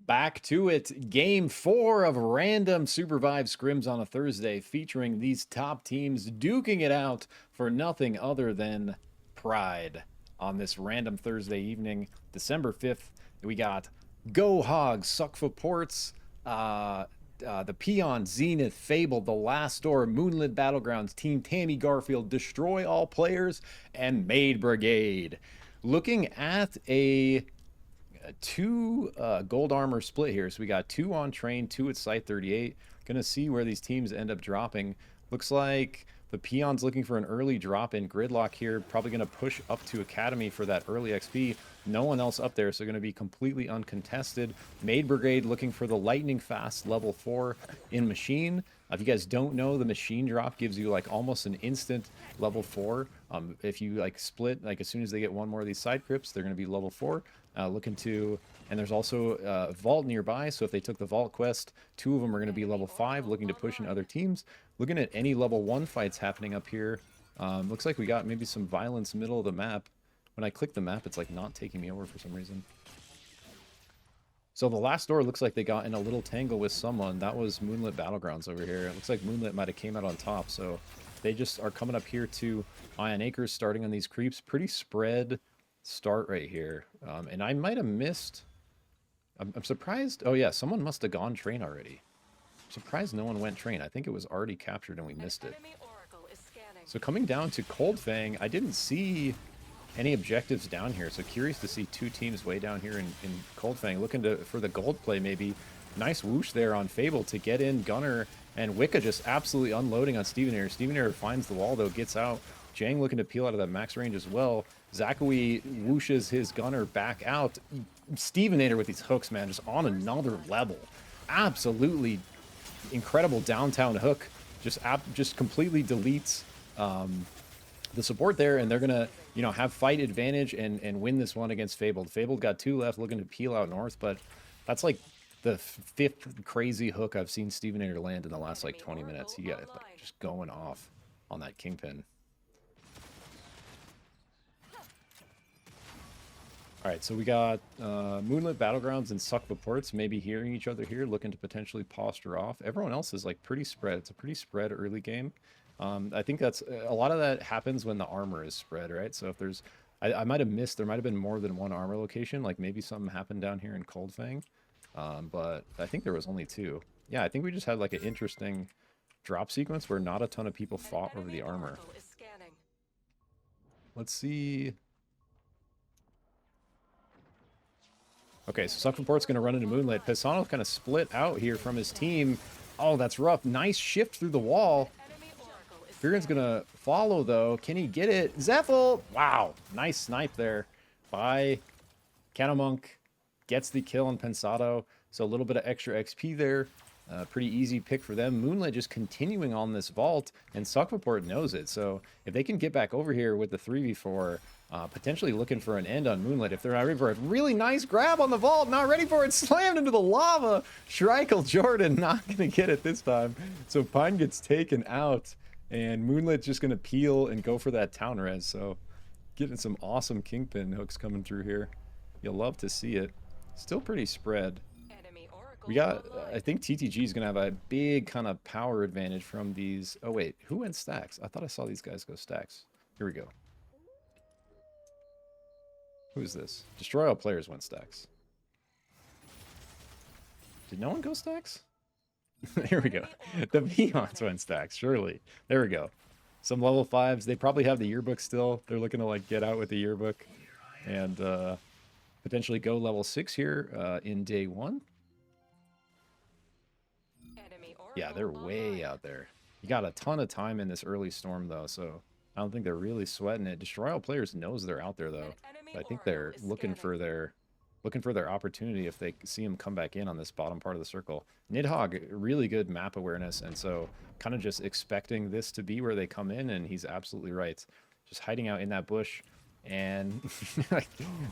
Back to it. Game 4 of random SUPERVIVE scrims on a Thursday, featuring these top teams duking it out for nothing other than pride. On this random Thursday evening, December 5th, we got Go Hogs, Suck for Ports, the Peon, Zenith, Fable, The Last Door, Moonlit Battlegrounds, Team Tammy Garfield, Destroy All Players, and Maid Brigade. Looking at a 2 gold armor split here. So we got 2 on train, 2 at site 38. Gonna see where these teams end up dropping. Looks like The Peon's looking for an early drop in gridlock here. Probably going to push up to Academy for that early XP. No one else up there, so going to be completely uncontested. Maid Brigade looking for the lightning fast level 4 in Machine. If you guys don't know, the Machine drop gives you like almost an instant level 4. If you like split, like as soon as they get one more of these side crypts, they're going to be level 4. Looking to, and there's also Vault nearby, so if they took the Vault quest, 2 of them are going to be level 5, looking to push in other teams. Looking at any level 1 fights happening up here. Looks like we got maybe some violence middle of the map. When I click the map, it's like not taking me over for some reason. So the last door looks like they got in a little tangle with someone. That was Moonlit Battlegrounds over here. It looks like Moonlit might have came out on top, so they just are coming up here to Iron Acres, starting on these creeps. Pretty spread start right here. And I might have missed... I'm surprised... Oh yeah, someone must have gone train already. I'm surprised no one went train. I think it was already captured and we missed it. So coming down to Cold Fang, I didn't see any objectives down here. So curious to see 2 teams way down here in Cold Fang. Looking for the gold play maybe. Nice whoosh there on Fable to get in Gunner. And Wicca just absolutely unloading on Stevenair. Stevenair finds the wall though, gets out. Jang looking to peel out of that max range as well. Zachary whooshes his Gunner back out. Stevenator with these hooks, man, just on another level. Absolutely incredible downtown hook. Just completely deletes the support there, and they're gonna, you know, have fight advantage and win this one against Fabled. Fabled got 2 left, looking to peel out north, but that's like the 5th crazy hook I've seen Stevenator land in the last like 20 minutes. He got like just going off on that Kingpin. All right, so we got Moonlit Battlegrounds and Suck Reports maybe hearing each other here, looking to potentially posture off. Everyone else is like pretty spread. It's a pretty spread early game. I think that's a lot of that happens when the armor is spread, right? So if there's, I might have missed, there might have been more than 1 armor location. Like maybe something happened down here in Cold Fang, but I think there was only 2. Yeah, I think we just had like an interesting drop sequence where not a ton of people fought over the armor. Let's see. Okay, so Suck Report's going to run into Moonlit. Pisano kind of split out here from his team. Oh, that's rough. Nice shift through the wall. Fearon's going to follow, though. Can he get it? Zephyl! Wow. Nice snipe there by Canamonk. Gets the kill on Pensado. So a little bit of extra XP there. Pretty easy pick for them. Moonlit just continuing on this vault, and Suck Report knows it. So if they can get back over here with the 3v4, potentially looking for an end on Moonlit. If they're not ready for it, really nice grab on the vault, not ready for it, slammed into the lava. Shriekel Jordan not going to get it this time. So Pine gets taken out, and Moonlit's just going to peel and go for that town res. So getting some awesome Kingpin hooks coming through here. You'll love to see it. Still pretty spread. We got, I think TTG is going to have a big kind of power advantage from these. Oh, wait, who went stacks? I thought I saw these guys go stacks. Here we go. Who's this? Destroy all players went stacks. Did no one go stacks? Here we go. The Peons went stacks, surely. There we go. Some level 5s. They probably have the yearbook still. They're looking to like get out with the yearbook and potentially go level 6 here in day 1. Yeah, they're way out there. You got a ton of time in this early storm, though, so I don't think they're really sweating it. Destroy all players knows they're out there, though. But I think they're looking for their opportunity if they see him come back in on this bottom part of the circle. Nidhogg, really good map awareness, and so kind of just expecting this to be where they come in, and he's absolutely right. Just hiding out in that bush, and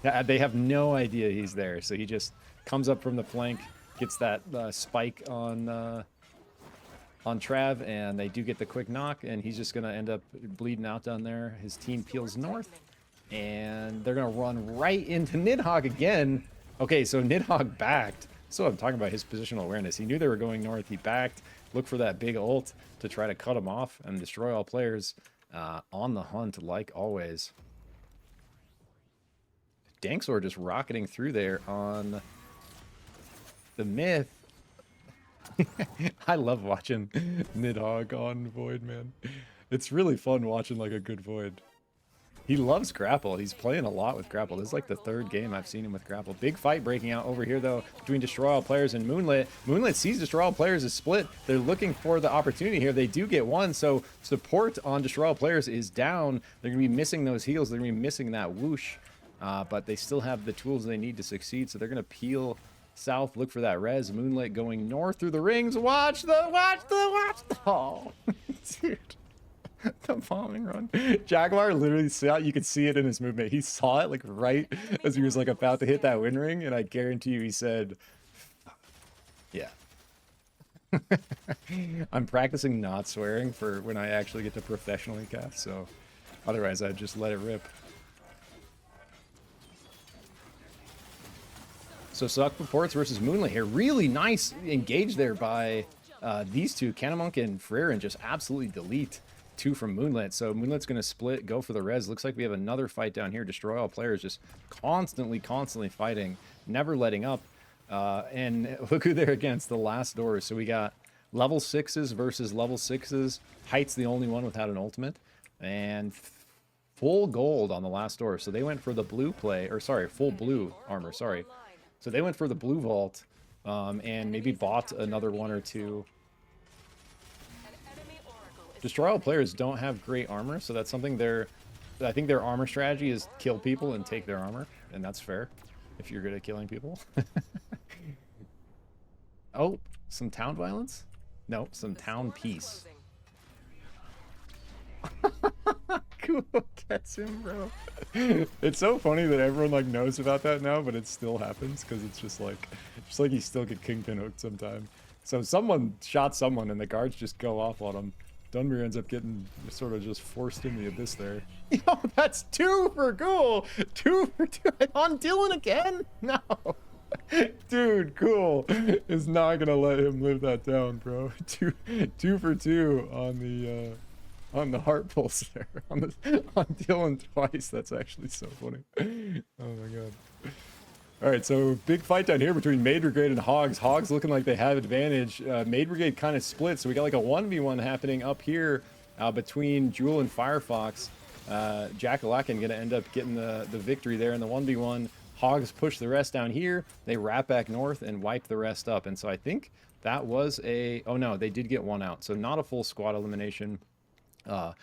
they have no idea he's there. So he just comes up from the flank, gets that spike on Trav, and they do get the quick knock, and he's just going to end up bleeding out down there. His team peels north, and they're going to run right into Nidhogg again. Okay, so Nidhogg backed. So I'm talking about his positional awareness. He knew they were going north. He backed, looked for that big ult to try to cut him off and destroy all players on the hunt, like always. Danksor just rocketing through there on the Myth. I love watching Nidhogg on Void, man. It's really fun watching like a good Void. He loves grapple. He's playing a lot with grapple. This is like the third game I've seen him with grapple. Big fight breaking out over here, though, between Destroy All Players and Moonlit. Moonlit sees Destroy All Players is split. They're looking for the opportunity here. They do get one, so support on Destroy All Players is down. They're going to be missing those heals. They're going to be missing that whoosh, but they still have the tools they need to succeed, so they're going to peel south, look for that res. Moonlit going north through the rings. Watch the. Oh, dude. The bombing run. Jaguar literally saw, you could see it in his movement. He saw it like right as he was like about to hit that win ring, and I guarantee you he said, yeah. I'm practicing not swearing for when I actually get to professionally cast, so otherwise I'd just let it rip. So Suck Reports versus Moonlit here. Really nice engage there by these two, Canamonk and Frere, and just absolutely delete two from Moonlit. So Moonlit's going to split, go for the res. Looks like we have another fight down here. Destroy All Players just constantly fighting, never letting up. And look who they're against, the last doors. So we got level 6s versus level 6s. Height's the only one without an ultimate. And full gold on the last door. So they went for the blue play, or sorry, full blue armor, sorry. So they went for the blue vault and maybe bought another one or two. Destroy All Players don't have great armor, so that's something I think their armor strategy is kill people and take their armor, and that's fair if you're good at killing people. Oh, some town violence? No, some town peace. Cool, gets him, bro. It's so funny that everyone like knows about that now, but it still happens because it's just like you still get kingpin hooked sometime. So someone shot someone and the guards just go off on them. Dunmer ends up getting sort of just forced in the abyss there. Yo, that's 2 for Ghoul! 2 for 2 on Dylan again? No. Dude, Ghoul is not gonna let him live that down, bro. Two for 2 on the heart pulse there. On Dylan twice. That's actually so funny. Oh my god. Alright, so big fight down here between Maid Brigade and Hogs. Hogs looking like they have advantage. Maid Brigade kind of split, so we got like a 1v1 happening up here between Jewel and Firefox. Jack-O-Lantern gonna end up getting the victory there in the 1v1. Hogs push the rest down here. They wrap back north and wipe the rest up. And so I think that was a... Oh no, they did get one out. So not a full squad elimination. Harimata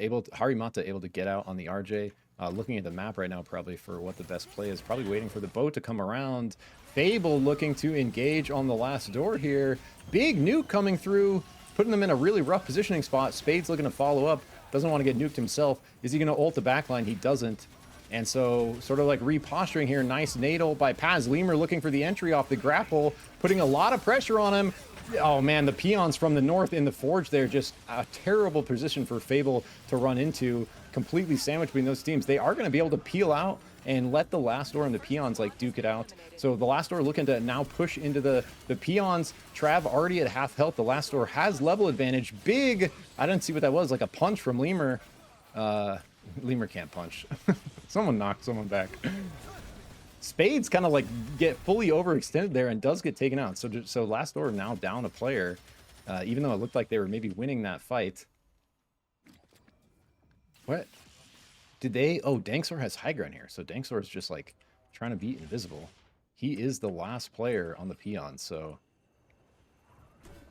able to get out on the RJ. Looking at the map right now probably for what the best play is. Probably waiting for the boat to come around. Fable looking to engage on the last door here. Big nuke coming through, putting them in a really rough positioning spot. Spade's looking to follow up. Doesn't want to get nuked himself. Is he going to ult the backline? He doesn't. And so sort of like reposturing here. Nice nadal by Paz. Lemur looking for the entry off the grapple. Putting a lot of pressure on him. Oh man, the peons from the north in the forge there, just a terrible position for Fable to run into. Completely sandwiched between those teams. They are going to be able to peel out and let the last door and the peons like duke it out. So the last door looking to now push into the peons. Trav already at half health. The last door has level advantage. Big, I didn't see what that was, like a punch from Lemur. Lemur can't punch. Someone knocked someone back. Spades kind of like get fully overextended there and does get taken out. So last door now down a player, even though it looked like they were maybe winning that fight. What? Did they? Oh, Danksor has high ground here. So Danksor is just like trying to beat invisible. He is the last player on the peon. So,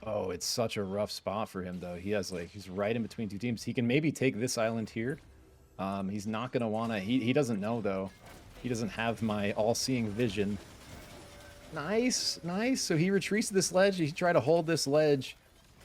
oh, it's such a rough spot for him though. He has like, he's right in between two teams. He can maybe take this island here. He's not going to want to, he doesn't know though. He doesn't have my all-seeing vision. Nice, nice. So he retreats to this ledge. He tried to hold this ledge.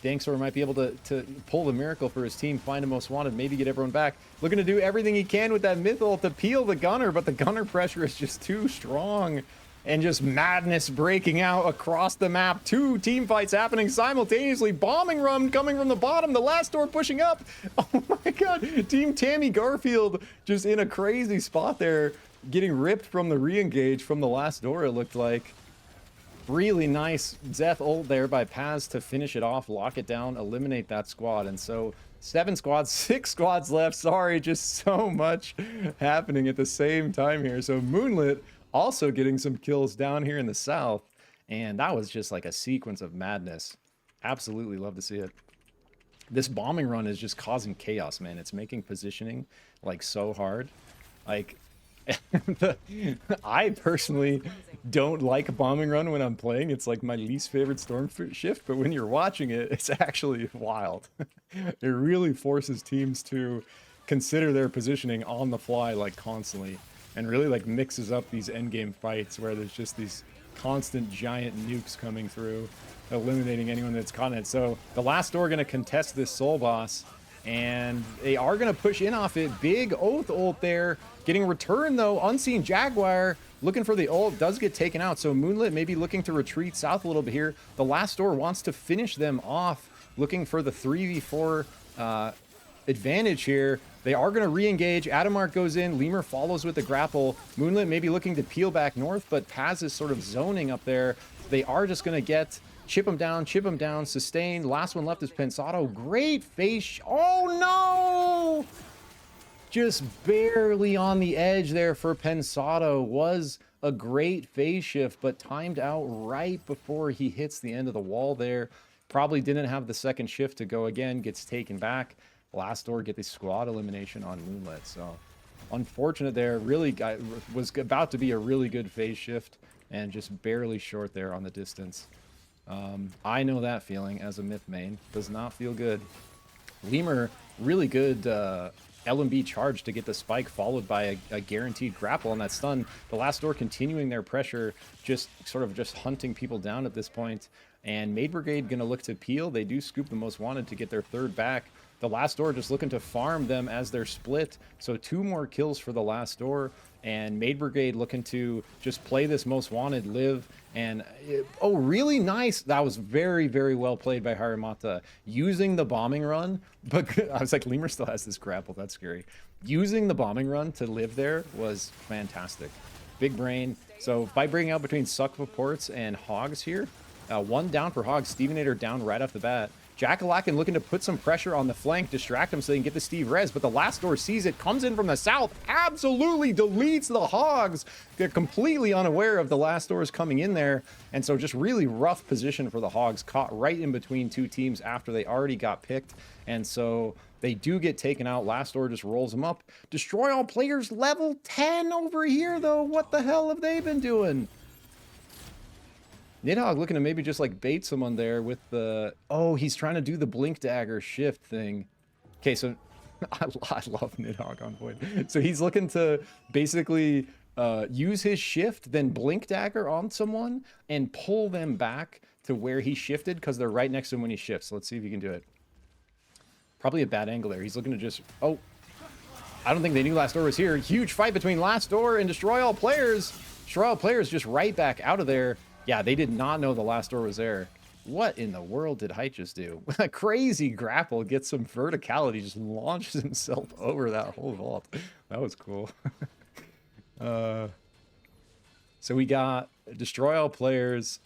Danksor might be able to pull the miracle for his team, find a most wanted, maybe get everyone back. Looking to do everything he can with that mythal to peel the gunner, but the gunner pressure is just too strong. And just madness breaking out across the map. 2 team fights happening simultaneously. Bombing run coming from the bottom. The last door pushing up. Oh my god. Team Tammy Garfield just in a crazy spot there. Getting ripped from the re-engage from the last door, it looked like. Really nice Zeth ult there by Paz to finish it off, lock it down, eliminate that squad. And so 7 squads, 6 squads left. Sorry, just so much happening at the same time here. So Moonlit also getting some kills down here in the south. And that was just like a sequence of madness. Absolutely love to see it. This bombing run is just causing chaos, man. It's making positioning like so hard. Like I personally don't like a bombing run when I'm playing. It's like my least favorite storm shift, but when you're watching it, it's actually wild. It really forces teams to consider their positioning on the fly, like constantly, and really like mixes up these endgame fights where there's just these constant giant nukes coming through, eliminating anyone that's caught in it. So the last door going to contest this soul boss, and they are going to push in off it. Big oath ult there, getting returned though. Unseen Jaguar looking for the ult, does get taken out. So Moonlit maybe looking to retreat south a little bit here. The last door wants to finish them off, looking for the 3v4 advantage here. They are going to re-engage. Adamark goes in. Lemur follows with the grapple. Moonlit maybe looking to peel back north, but Paz is sort of zoning up there. They are just going to get chip him down, sustain. Last one left is Pensado. Great face. Oh no! Just barely on the edge there for Pensado. Was a great phase shift, but timed out right before he hits the end of the wall there. Probably didn't have the second shift to go again. Gets taken back. Last door get the squad elimination on Moonlit. So unfortunate there. Really was about to be a really good phase shift and just barely short there on the distance. I know that feeling as a Myth main. Does not feel good. Lemur, really good LMB charge to get the spike, followed by a guaranteed grapple on that stun. The last door continuing their pressure, just sort of just hunting people down at this point. And Maid Brigade going to look to peel. They do scoop the most wanted to get their third back. The last door just looking to farm them as they're split. So 2 more kills for the last door. And Maid Brigade looking to just play this most wanted, live. And oh, really nice. That was very, very well played by Harimata. Using the bombing run. But I was like, Lemur still has this grapple. That's scary. Using the bombing run to live there was fantastic. Big brain. So by bringing out between Suckports and Hogs here. 1 down for Hogs. Stevenator down right off the bat. Jackalakin looking to put some pressure on the flank, distract him so they can get the Steve res, but the last door sees it, comes in from the south, absolutely deletes the Hogs. They're completely unaware of the last doors coming in there, and so just really rough position for the Hogs, caught right in between 2 teams after they already got picked, and so they do get taken out. Last door just rolls them up. Destroy all players level 10 over here, though. What the hell have they been doing? Nidhogg looking to maybe just like bait someone there with the... Oh, he's trying to do the blink dagger shift thing. Okay, so I love Nidhogg on Void. So he's looking to basically use his shift, then blink dagger on someone and pull them back to where he shifted because they're right next to him when he shifts. So let's see if he can do it. Probably a bad angle there. He's looking to just... Oh, I don't think they knew Last Door was here. Huge fight between Last Door and Destroy All Players. Destroy All Players just right back out of there. Yeah, they did not know the last door was there. What in the world did Height just do? A crazy grapple, gets some verticality, just launches himself over that whole vault. That was cool. So we got Destroy All Players,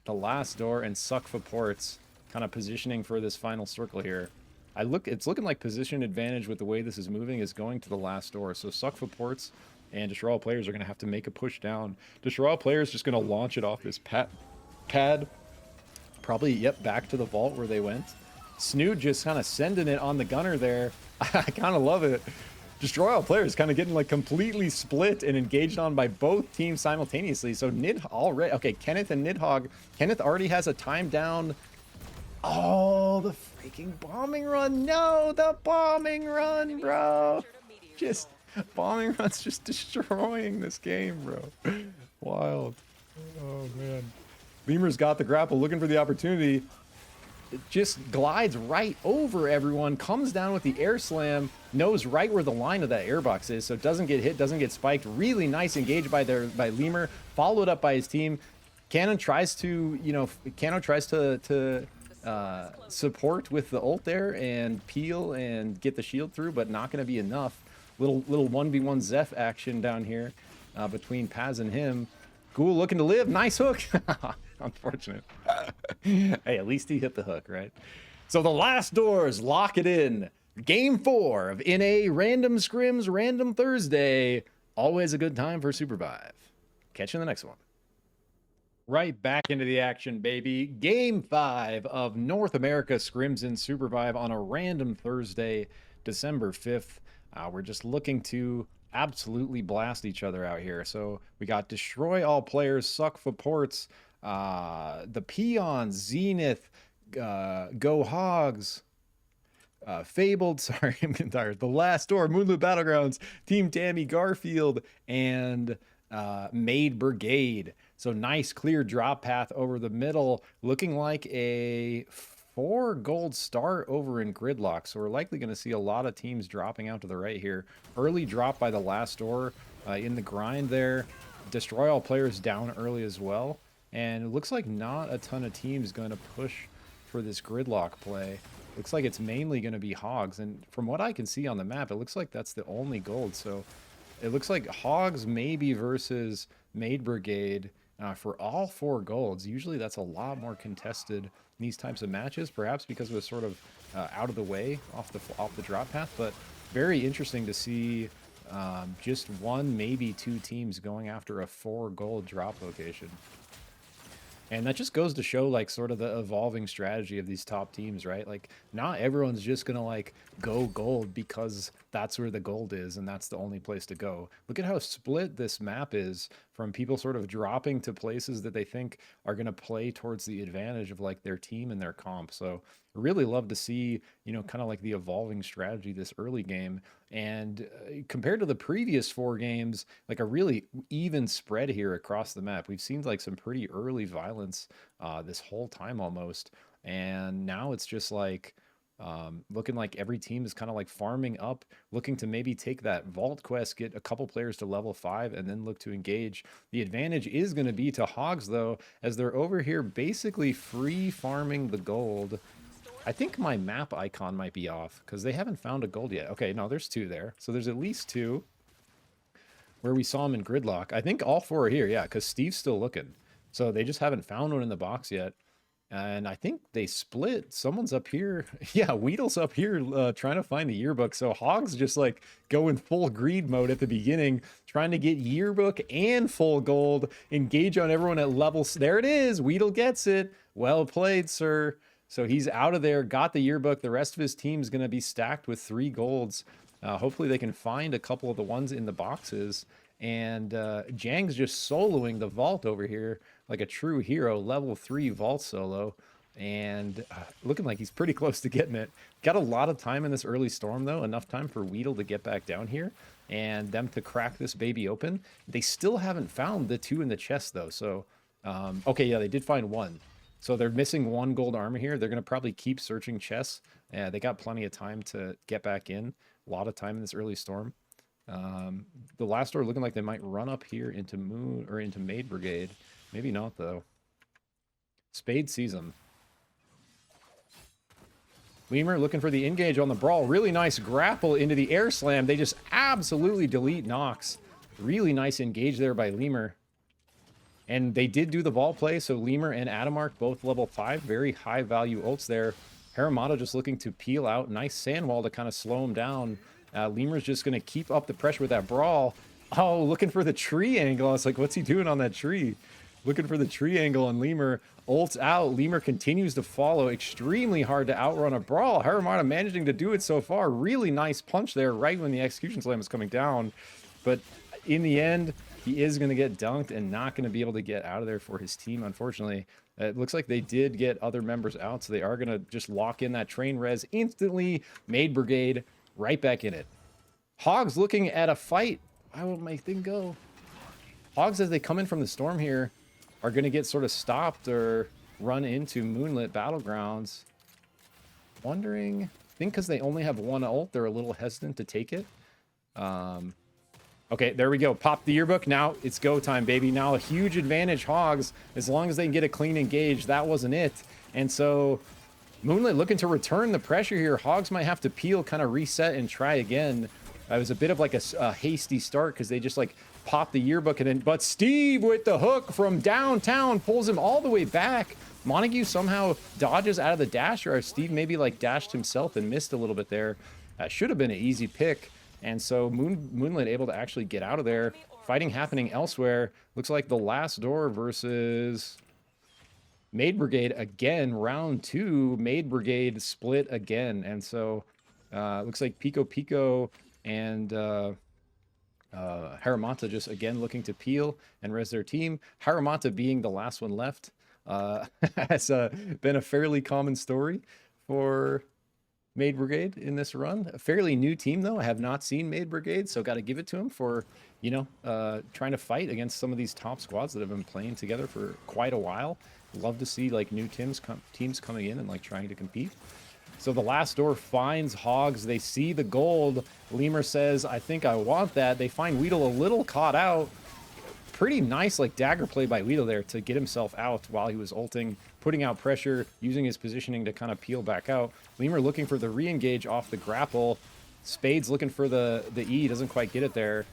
the last door, and Suck for Ports kind of positioning for this final circle here. It's looking like position advantage with the way this is moving is going to the last door. So Suck for Ports and Destroy All Players are going to have to make a push down. Destroy All Players just going to launch it off this pad. Probably, yep, back to the vault where they went. Snood just kind of sending it on the gunner there. I kind of love it. Destroy All Players kind of getting like completely split and engaged on by both teams simultaneously. So Nid already... Okay, Kenneth and Nidhogg. Kenneth already has a time down. Oh, the freaking bombing run. No, the bombing run, bro. Just... Bombing run's just destroying this game, bro. Wild. Oh, man. Lemur's got the grapple, looking for the opportunity. It just glides right over everyone, comes down with the air slam, knows right where the line of that airbox is, so it doesn't get hit, doesn't get spiked. Really nice engage by Lemur, followed up by his team. Cannon tries to, support with the ult there and peel and get the shield through, but not going to be enough. Little 1v1 Zeph action down here between Paz and him. Ghoul looking to live. Nice hook. Unfortunate. Hey, at least he hit the hook, right? So the last doors lock it in. Game 4 of NA Random Scrims Random Thursday. Always a good time for SUPERVIVE. Catch you in the next one. Right back into the action, baby. Game 5 of North America Scrims and SUPERVIVE on a random Thursday, December 5th. We're just looking to absolutely blast each other out here. So we got Destroy All Players, Suck for Ports, the Peons, Zenith, Go Hogs, Fabled, sorry, I'm getting tired. The Last Door, Moonlit Battlegrounds, Team Tammy Garfield, and Maid Brigade. So nice clear drop path over the middle, looking like a 4 gold start over in Gridlock. So we're likely going to see a lot of teams dropping out to the right here. Early drop by the Last Door in the grind there. Destroy All Players down early as well. And it looks like not a ton of teams going to push for this Gridlock play. Looks like it's mainly going to be Hogs. And from what I can see on the map, it looks like that's the only gold. So it looks like Hogs maybe versus Maid Brigade for all 4 golds. Usually that's a lot more contested in these types of matches, perhaps because it was sort of out of the way off the drop path. But very interesting to see just 1, maybe 2 teams going after a 4 gold drop location. And that just goes to show, like, sort of the evolving strategy of these top teams, right? Like, not everyone's just going to, like, go gold because that's where the gold is and that's the only place to go. Look at how split this map is from people sort of dropping to places that they think are going to play towards the advantage of, like, their team and their comp. So really love to see, you know, kind of like the evolving strategy this early game. And compared to the previous 4 games, like a really even spread here across the map. We've seen like some pretty early violence this whole time almost. And now it's just like looking like every team is kind of like farming up, looking to maybe take that vault quest, get a couple players to level 5, and then look to engage. The advantage is going to be to Hogs, though, as they're over here basically free farming the gold. I think my map icon might be off because they haven't found a gold yet. Okay, no, there's 2 there. So there's at least 2 where we saw them in Gridlock. I think all 4 are here, yeah, because Steve's still looking. So they just haven't found one in the box yet. And I think they split. Someone's up here. Yeah, Weedle's up here trying to find the yearbook. So Hogs just like going full greed mode at the beginning, trying to get yearbook and full gold, engage on everyone at levels. There it is. Weedle gets it. Well played, sir. So he's out of there, got the yearbook. The rest of his team is going to be stacked with 3 golds. Hopefully they can find a couple of the ones in the boxes. And Jang's just soloing the vault over here like a true hero, level 3 vault solo. And looking like he's pretty close to getting it. Got a lot of time in this early storm, though. Enough time for Weedle to get back down here and them to crack this baby open. They still haven't found the 2 in the chest, though. So, okay, yeah, they did find 1. So they're missing 1 gold armor here. They're going to probably keep searching chests. They got plenty of time to get back in. A lot of time in this early storm. The Last Door looking like they might run up here into Moon or into Maid Brigade. Maybe not, though. Spade sees them. Lemur looking for the engage on the brawl. Really nice grapple into the air slam. They just absolutely delete Nox. Really nice engage there by Lemur. And they did do the ball play, so Lemur and Adamark both level 5. Very high value ults there. Haramato just looking to peel out. Nice sand wall to kind of slow him down. Lemur's just going to keep up the pressure with that brawl. Oh, looking for the tree angle. I was like, what's he doing on that tree? Looking for the tree angle on Lemur. Ults out. Lemur continues to follow. Extremely hard to outrun a brawl. Haramato managing to do it so far. Really nice punch there right when the execution slam is coming down. But in the end, he is going to get dunked and not going to be able to get out of there for his team, unfortunately. It looks like they did get other members out, so they are going to just lock in that train res instantly. Maid Brigade right back in it. Hogs looking at a fight. I won't make thing go. Hogs, as they come in from the storm here, are going to get sort of stopped or run into Moonlit Battlegrounds. Wondering, I think because they only have 1 ult, they're a little hesitant to take it. Okay, there we go. Pop the yearbook. Now it's go time, baby. Now a huge advantage, Hogs, as long as they can get a clean engage. That wasn't it. And so Moonlit looking to return the pressure here. Hogs might have to peel, kind of reset and try again. It was a bit of like a hasty start because they just like popped the yearbook and then, but Steve with the hook from downtown pulls him all the way back. Montague somehow dodges out of the dasher. Or Steve maybe like dashed himself and missed a little bit there. Should have been an easy pick. And so Moonlit able to actually get out of there. Fighting happening elsewhere. Looks like the last door versus Maid Brigade again. Round 2, Maid Brigade split again. And so looks like Pico and Haramata just again looking to peel and res their team. Haramata being the last one left has been a fairly common story for Maid Brigade in this run. A fairly new team, though. I have not seen Maid Brigade, so got to give it to him for, you know, trying to fight against some of these top squads that have been playing together for quite a while. Love to see, like, new teams coming in and, like, trying to compete. So the last door finds Hogs. They see the gold. Lemur says, I think I want that. They find Weedle a little caught out. Pretty nice, like, dagger play by Weedle there to get himself out while he was ulting, putting out pressure, using his positioning to kind of peel back out. Lemur looking for the re-engage off the grapple. Spades looking for the E, doesn't quite get it there.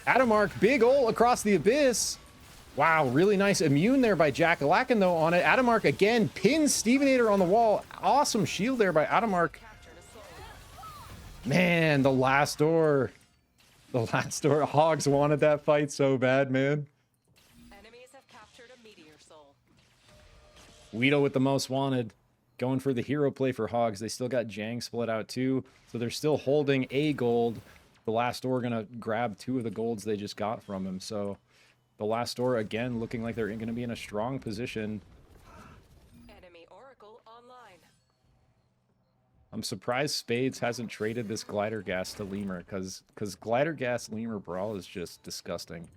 Adamark, big ult across the abyss. Wow, really nice immune there by Jack-O-Lantern, though, on it. Adamark again pins Stevenator on the wall. Awesome shield there by Adamark. Man, the last door. The last door. Hogs wanted that fight so bad, man. Enemies have captured a meteor soul. Weedle with the most wanted. Going for the hero play for Hogs. They still got Jang split out too. So they're still holding a gold. The last door gonna grab 2 of the golds they just got from him. So the last door again looking like they're gonna be in a strong position. Enemy Oracle online. I'm surprised Spades hasn't traded this glider gas to Lemur, because glider gas Lemur brawl is just disgusting.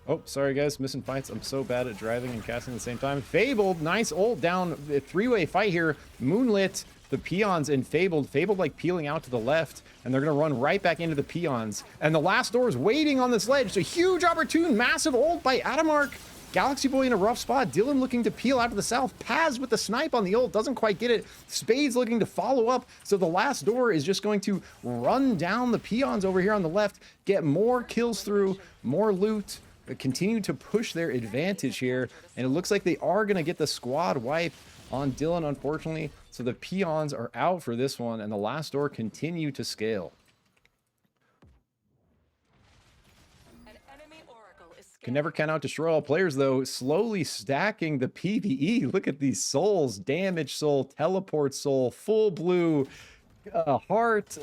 Oh, sorry guys, missing fights. I'm so bad at driving and casting at the same time. Fabled, nice ult down. A 3-way fight here. Moonlit, the peons, and Fabled. Fabled like peeling out to the left, and they're gonna run right back into the peons. And the last door is waiting on this ledge. It's a huge opportune, massive ult by Adamark. Galaxy Boy in a rough spot. Dylan looking to peel out to the south. Paz with the snipe on the ult. Doesn't quite get it. Spades looking to follow up. So the last door is just going to run down the peons over here on the left. Get more kills through. More loot. Continue to push their advantage here. And it looks like they are going to get the squad wipe on Dylan, unfortunately. So the peons are out for this one. And the last door continue to scale. Can never count out Destroy All players, though. Slowly stacking the PvE. Look at these souls. Damage soul, teleport soul, full blue, heart.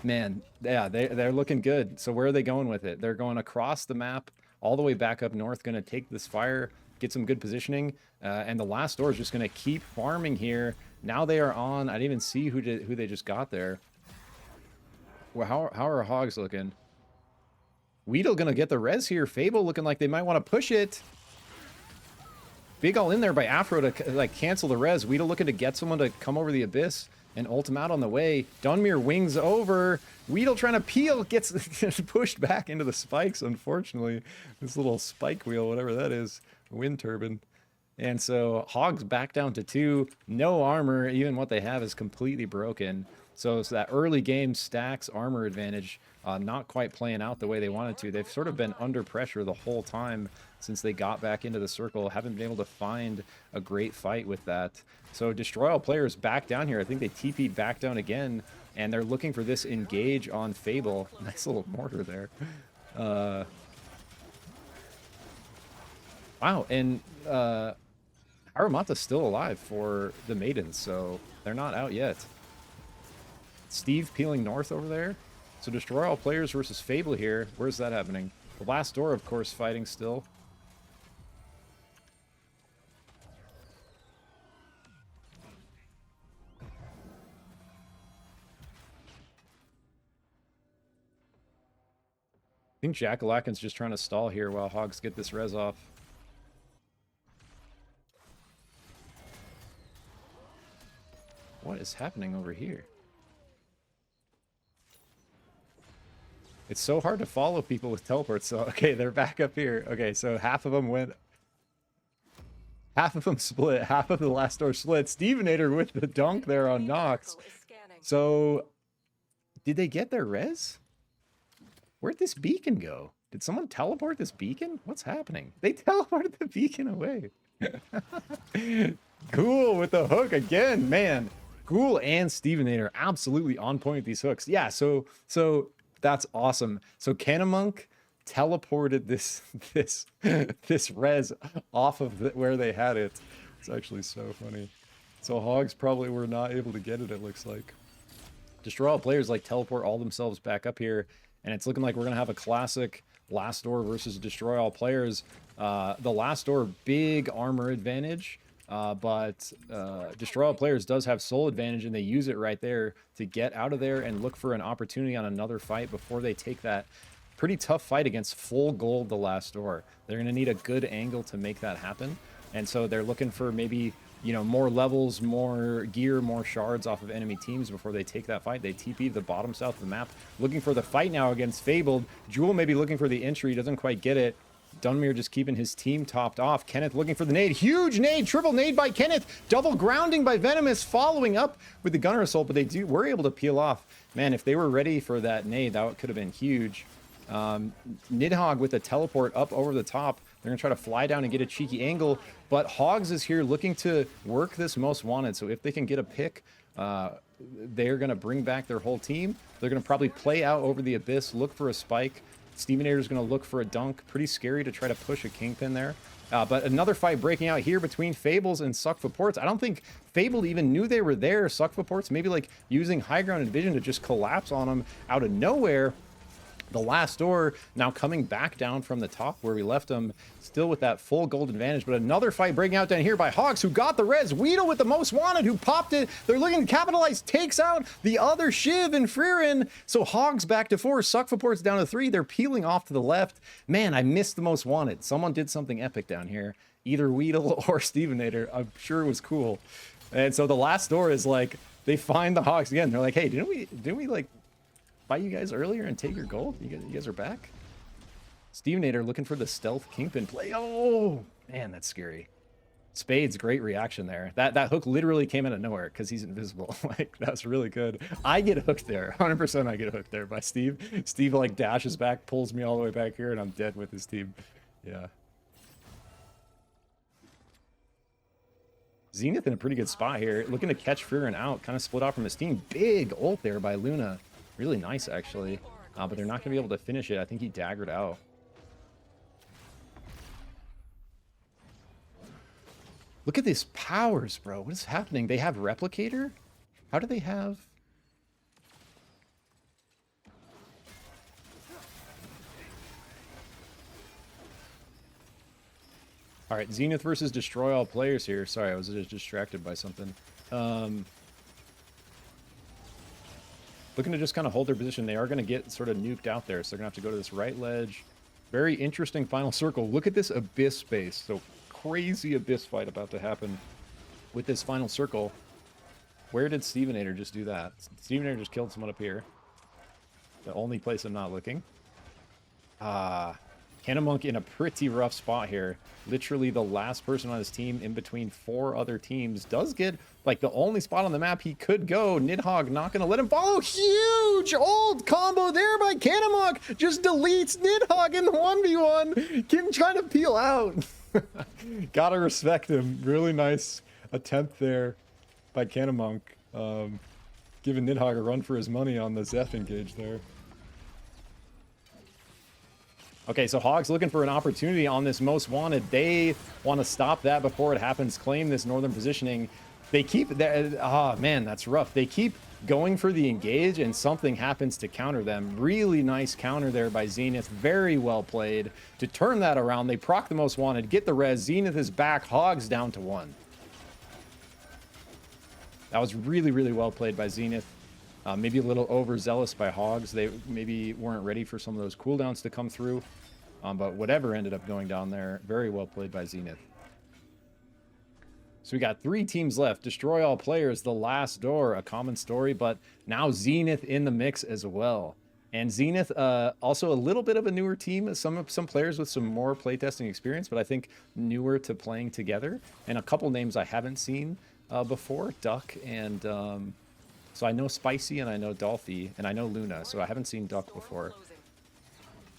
Man, yeah, they're looking good. So where are they going with it? They're going across the map, all the way back up north, going to take this fire, get some good positioning. And the last door is just going to keep farming here. Now they are on. I didn't even see who they just got there. Well, how are Hogs looking? Weedle gonna get the res here. Fable looking like they might want to push it. Big all in there by Afro to like cancel the res. Weedle looking to get someone to come over the abyss and ult him out on the way. Dunmere wings over. Weedle trying to peel, gets pushed back into the spikes, unfortunately. This little spike wheel, whatever that is, wind turbine. And so Hogs back down to 2. No armor. Even what they have is completely broken. So it's that early game stacks armor advantage not quite playing out the way they wanted to. They've sort of been under pressure the whole time since they got back into the circle. Haven't been able to find a great fight with that. So Destroy All players back down here. I think they TP'd back down again, and they're looking for this engage on Fable. Nice little mortar there. Wow, and Aramata's still alive for the Maidens, so they're not out yet. Steve peeling north over there. So Destroy All players versus Fable here. Where's that happening? The last door, of course, fighting still. I think Jack-O-Lantern's just trying to stall here while Hogs get this res off. What is happening over here? It's so hard to follow people with teleports. So, okay, they're back up here. Okay, so half of them went. Half of them split. Half of the last door split. Stevenator with the dunk there on Nox. So, did they get their res? Where'd this beacon go? Did someone teleport this beacon? What's happening? They teleported the beacon away. Ghoul with the hook again, man. Ghoul and Stevenator absolutely on point with these hooks. Yeah, so that's awesome. So Cannamonk teleported this res off of where they had it. It's actually so funny. So Hogs probably were not able to get it, it looks like. Destroy all players like teleport all themselves back up here, and it's looking like we're gonna have a classic last door versus destroy all players. The last door, big armor advantage, but destroy all players does have soul advantage, and they use it right there to get out of there and look for an opportunity on another fight before they take that pretty tough fight against full gold the last door. They're gonna need a good angle to make that happen, and so they're looking for maybe, you know, more levels, more gear, more shards off of enemy teams before they take that fight. They TP the bottom south of the map, looking for the fight now against Fabled. Jewel maybe looking for the entry, doesn't quite get it. Dunmere just keeping his team topped off. Kenneth looking for the nade. Huge nade, triple nade by Kenneth. Double grounding by Venomous, following up with the Gunner Assault, but they were able to peel off. Man, if they were ready for that nade, that could have been huge. Nidhogg with a teleport up over the top. They're going to try to fly down and get a cheeky angle, but Hogs is here looking to work this most wanted. So if they can get a pick, they're going to bring back their whole team. They're going to probably play out over the abyss, look for a spike. Stevenator is going to look for a dunk. Pretty scary to try to push a Kingpin there. But another fight breaking out here between Fables and Suck for Ports. I don't think Fable even knew they were there. Suck for Ports maybe like using high ground and vision to just collapse on them out of nowhere. The last door now coming back down from the top where we left them, still with that full gold advantage. But another fight breaking out down here by Hogs, who got the res. Weedle with the most wanted, who popped it. They're looking to capitalize, takes out the other Shiv and Freerin. So Hogs back to 4, Suck for Ports down to 3. They're peeling off to the left. Man, I missed the most wanted. Someone did something epic down here. Either Weedle or Stevenator. I'm sure it was cool. And so the last door is like, they find the Hogs again. They're like, hey, didn't we like buy you guys earlier and take your gold? You guys are back? Stevenator looking for the stealth Kingpin play. Oh, man, that's scary. Spades, great reaction there. That hook literally came out of nowhere because he's invisible. Like, that's really good. I get hooked there. 100% I get hooked there by Steve. Steve, like, dashes back, pulls me all the way back here, and I'm dead with his team. Yeah. Zenith in a pretty good spot here. Looking to catch Freerin out. Kind of split off from his team. Big ult there by Luna. Really nice, actually. But they're not going to be able to finish it. I think he daggered out. Look at these powers, bro. What is happening? They have Replicator? How do they have... All right, Zenith versus Destroy All players here. Sorry, I was just distracted by something. Looking to just kind of hold their position. They are going to get sort of nuked out there, so they're going to have to go to this right ledge. Very interesting final circle. Look at this abyss space. So crazy abyss fight about to happen with this final circle. Where did Stevenator just do that? Stevenator just killed someone up here. The only place I'm not looking. Cannamonk in a pretty rough spot here. Literally the last person on his team in between 4 other teams. Does get, like, the only spot on the map he could go. Nidhogg not going to let him follow. Huge old combo there by Cannamonk. Just deletes Nidhogg in the 1v1. Kim trying to peel out. Gotta respect him. Really nice attempt there by Cannamonk. Giving Nidhogg a run for his money on the Zeph engage there. Okay, so Hogs looking for an opportunity on this most wanted. They want to stop that before it happens, claim this northern positioning. They keep, man, that's rough. They keep going for the engage and something happens to counter them. Really nice counter there by Zenith. Very well played to turn that around. They proc the most wanted, get the res. Zenith is back, Hogs down to 1. That was really, really well played by Zenith. Maybe a little overzealous by Hogs. They maybe weren't ready for some of those cooldowns to come through. But whatever ended up going down there, very well played by Zenith. So we got 3 teams left. Destroy all players, the last door, a common story, but now Zenith in the mix as well. And Zenith, also a little bit of a newer team. Some players with some more playtesting experience, but I think newer to playing together. And a couple names I haven't seen before, Duck and... so I know Spicy and I know Dolphy and I know Luna, so I haven't seen Duck before.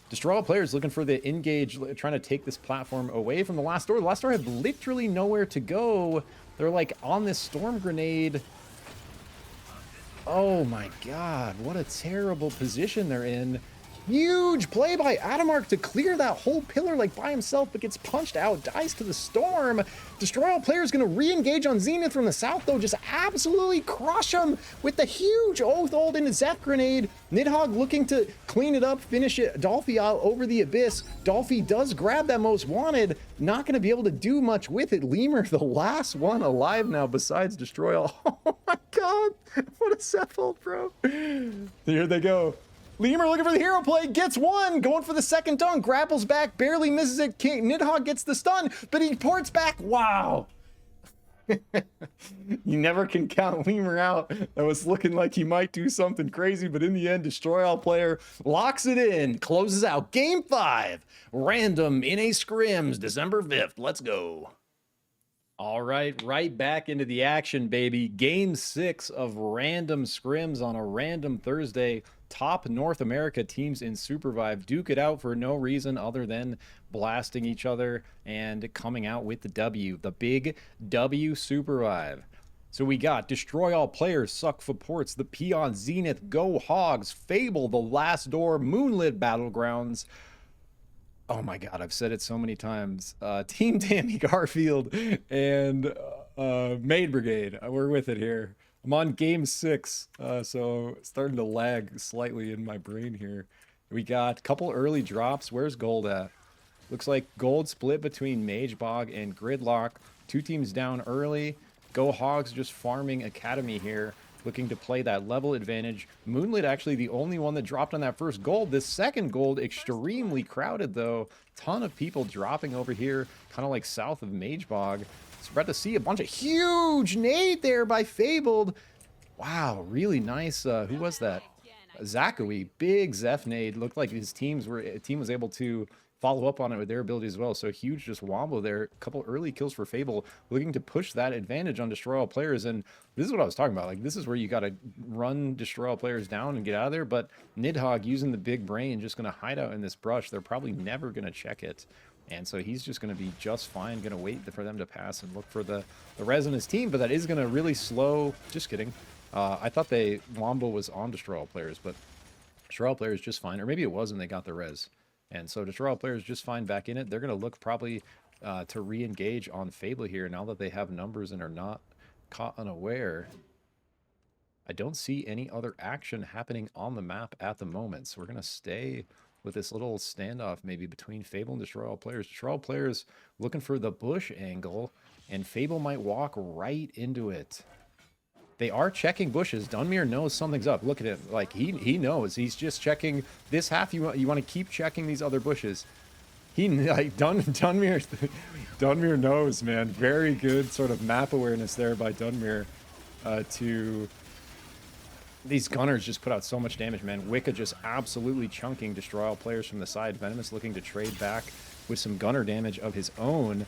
Destroy All players looking for the engage, trying to take this platform away from the last door. The last door had literally nowhere to go. They're like on this storm grenade. Oh my god, what a terrible position they're in. Huge play by Adamark to clear that whole pillar like by himself, but gets punched out, dies to the storm. Destroy All players going to re-engage on Zenith from the south, though, just absolutely crush him with the huge Oath in his Zeph grenade. Nidhogg looking to clean it up, finish it. Dolphy out over the abyss. Dolphy does grab that most wanted, not going to be able to do much with it. Lemur, the last one alive now besides Destroy All. Oh my god, what a Zeph ult, bro. Here they go. Lemur looking for the hero play, gets one, going for the second dunk, grapples back, barely misses it. Nidhogg gets the stun, but he ports back. Wow. You never can count Lemur out. That was looking like he might do something crazy, but in the end, Destroy All player locks it in, closes out Game 5. Random in a Scrims, December 5th. Let's go. All right, right back into the action, baby. Game 6 of random scrims on a random Thursday. Top North America teams in SUPERVIVE duke it out for no reason other than blasting each other and coming out with the W. The big W SUPERVIVE. So we got Destroy All players, Suck for Ports, the Peon, Zenith, Go Hogs, Fable, The Last Door, Moonlit Battlegrounds. Oh my god, I've said it so many times. Team Tammy Garfield and Maid Brigade. We're with it here. I'm on game 6, so starting to lag slightly in my brain here. We got a couple early drops. Where's Gold at? Looks like Gold split between Mage Bog and Gridlock. Two teams down early. Go Hogs just farming Academy here, looking to play that level advantage. Moonlit actually the only one that dropped on that first gold. This second gold extremely crowded though. Ton of people dropping over here, kind of like south of Mage Bog. Spread to see a bunch of huge nade there by Fabled. Wow, really nice. Who was that? Zachary, big Zeph nade. Looked like his team was able to follow up on it with their ability as well. So huge just wombo there. A couple early kills for Fable, looking to push that advantage on Destroy All players. And this is what I was talking about. Like, this is where you got to run Destroy All players down and get out of there. But Nidhogg using the big brain, just going to hide out in this brush. They're probably never going to check it. And so he's just going to be just fine, going to wait for them to pass and look for the res in his team. But that is going to really slow. Just kidding. I thought Wombo was on Destroy All players, but Destroy All players just fine. Or maybe it was and they got the res. And so Destroy All players just fine back in it. They're going to look probably to re-engage on Fable here now that they have numbers and are not caught unaware. I don't see any other action happening on the map at the moment. So we're going to stay with this little standoff maybe between Fable and Destroy All players. Destroy All players looking for the bush angle, and Fable might walk right into it. They are checking bushes. Dunmere knows something's up. Look at him. Like, he knows. He's just checking this half. You want to keep checking these other bushes. Dunmere knows, man. Very good sort of map awareness there by Dunmere to... These gunners just put out so much damage, man. Wicca just absolutely chunking Destroy All players from the side. Venomous looking to trade back with some gunner damage of his own.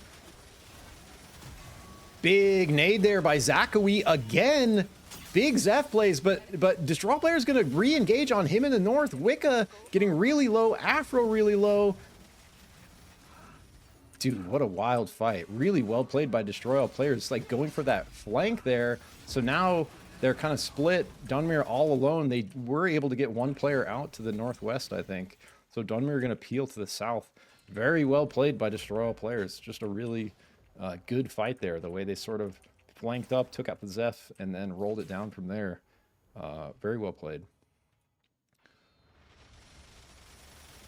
Big nade there by Zachary again. Big Zeph plays, but Destroy All player is going to re-engage on him in the north. Wicca getting really low. Afro really low. Dude, what a wild fight. Really well played by Destroy All players. It's like going for that flank there. So now... they're kind of split. Dunmere all alone. They were able to get one player out to the northwest, I think. So Dunmere going to peel to the south. Very well played by Destroy All players. Just a really good fight there. The way they sort of flanked up, took out the Zeph, and then rolled it down from there. Very well played.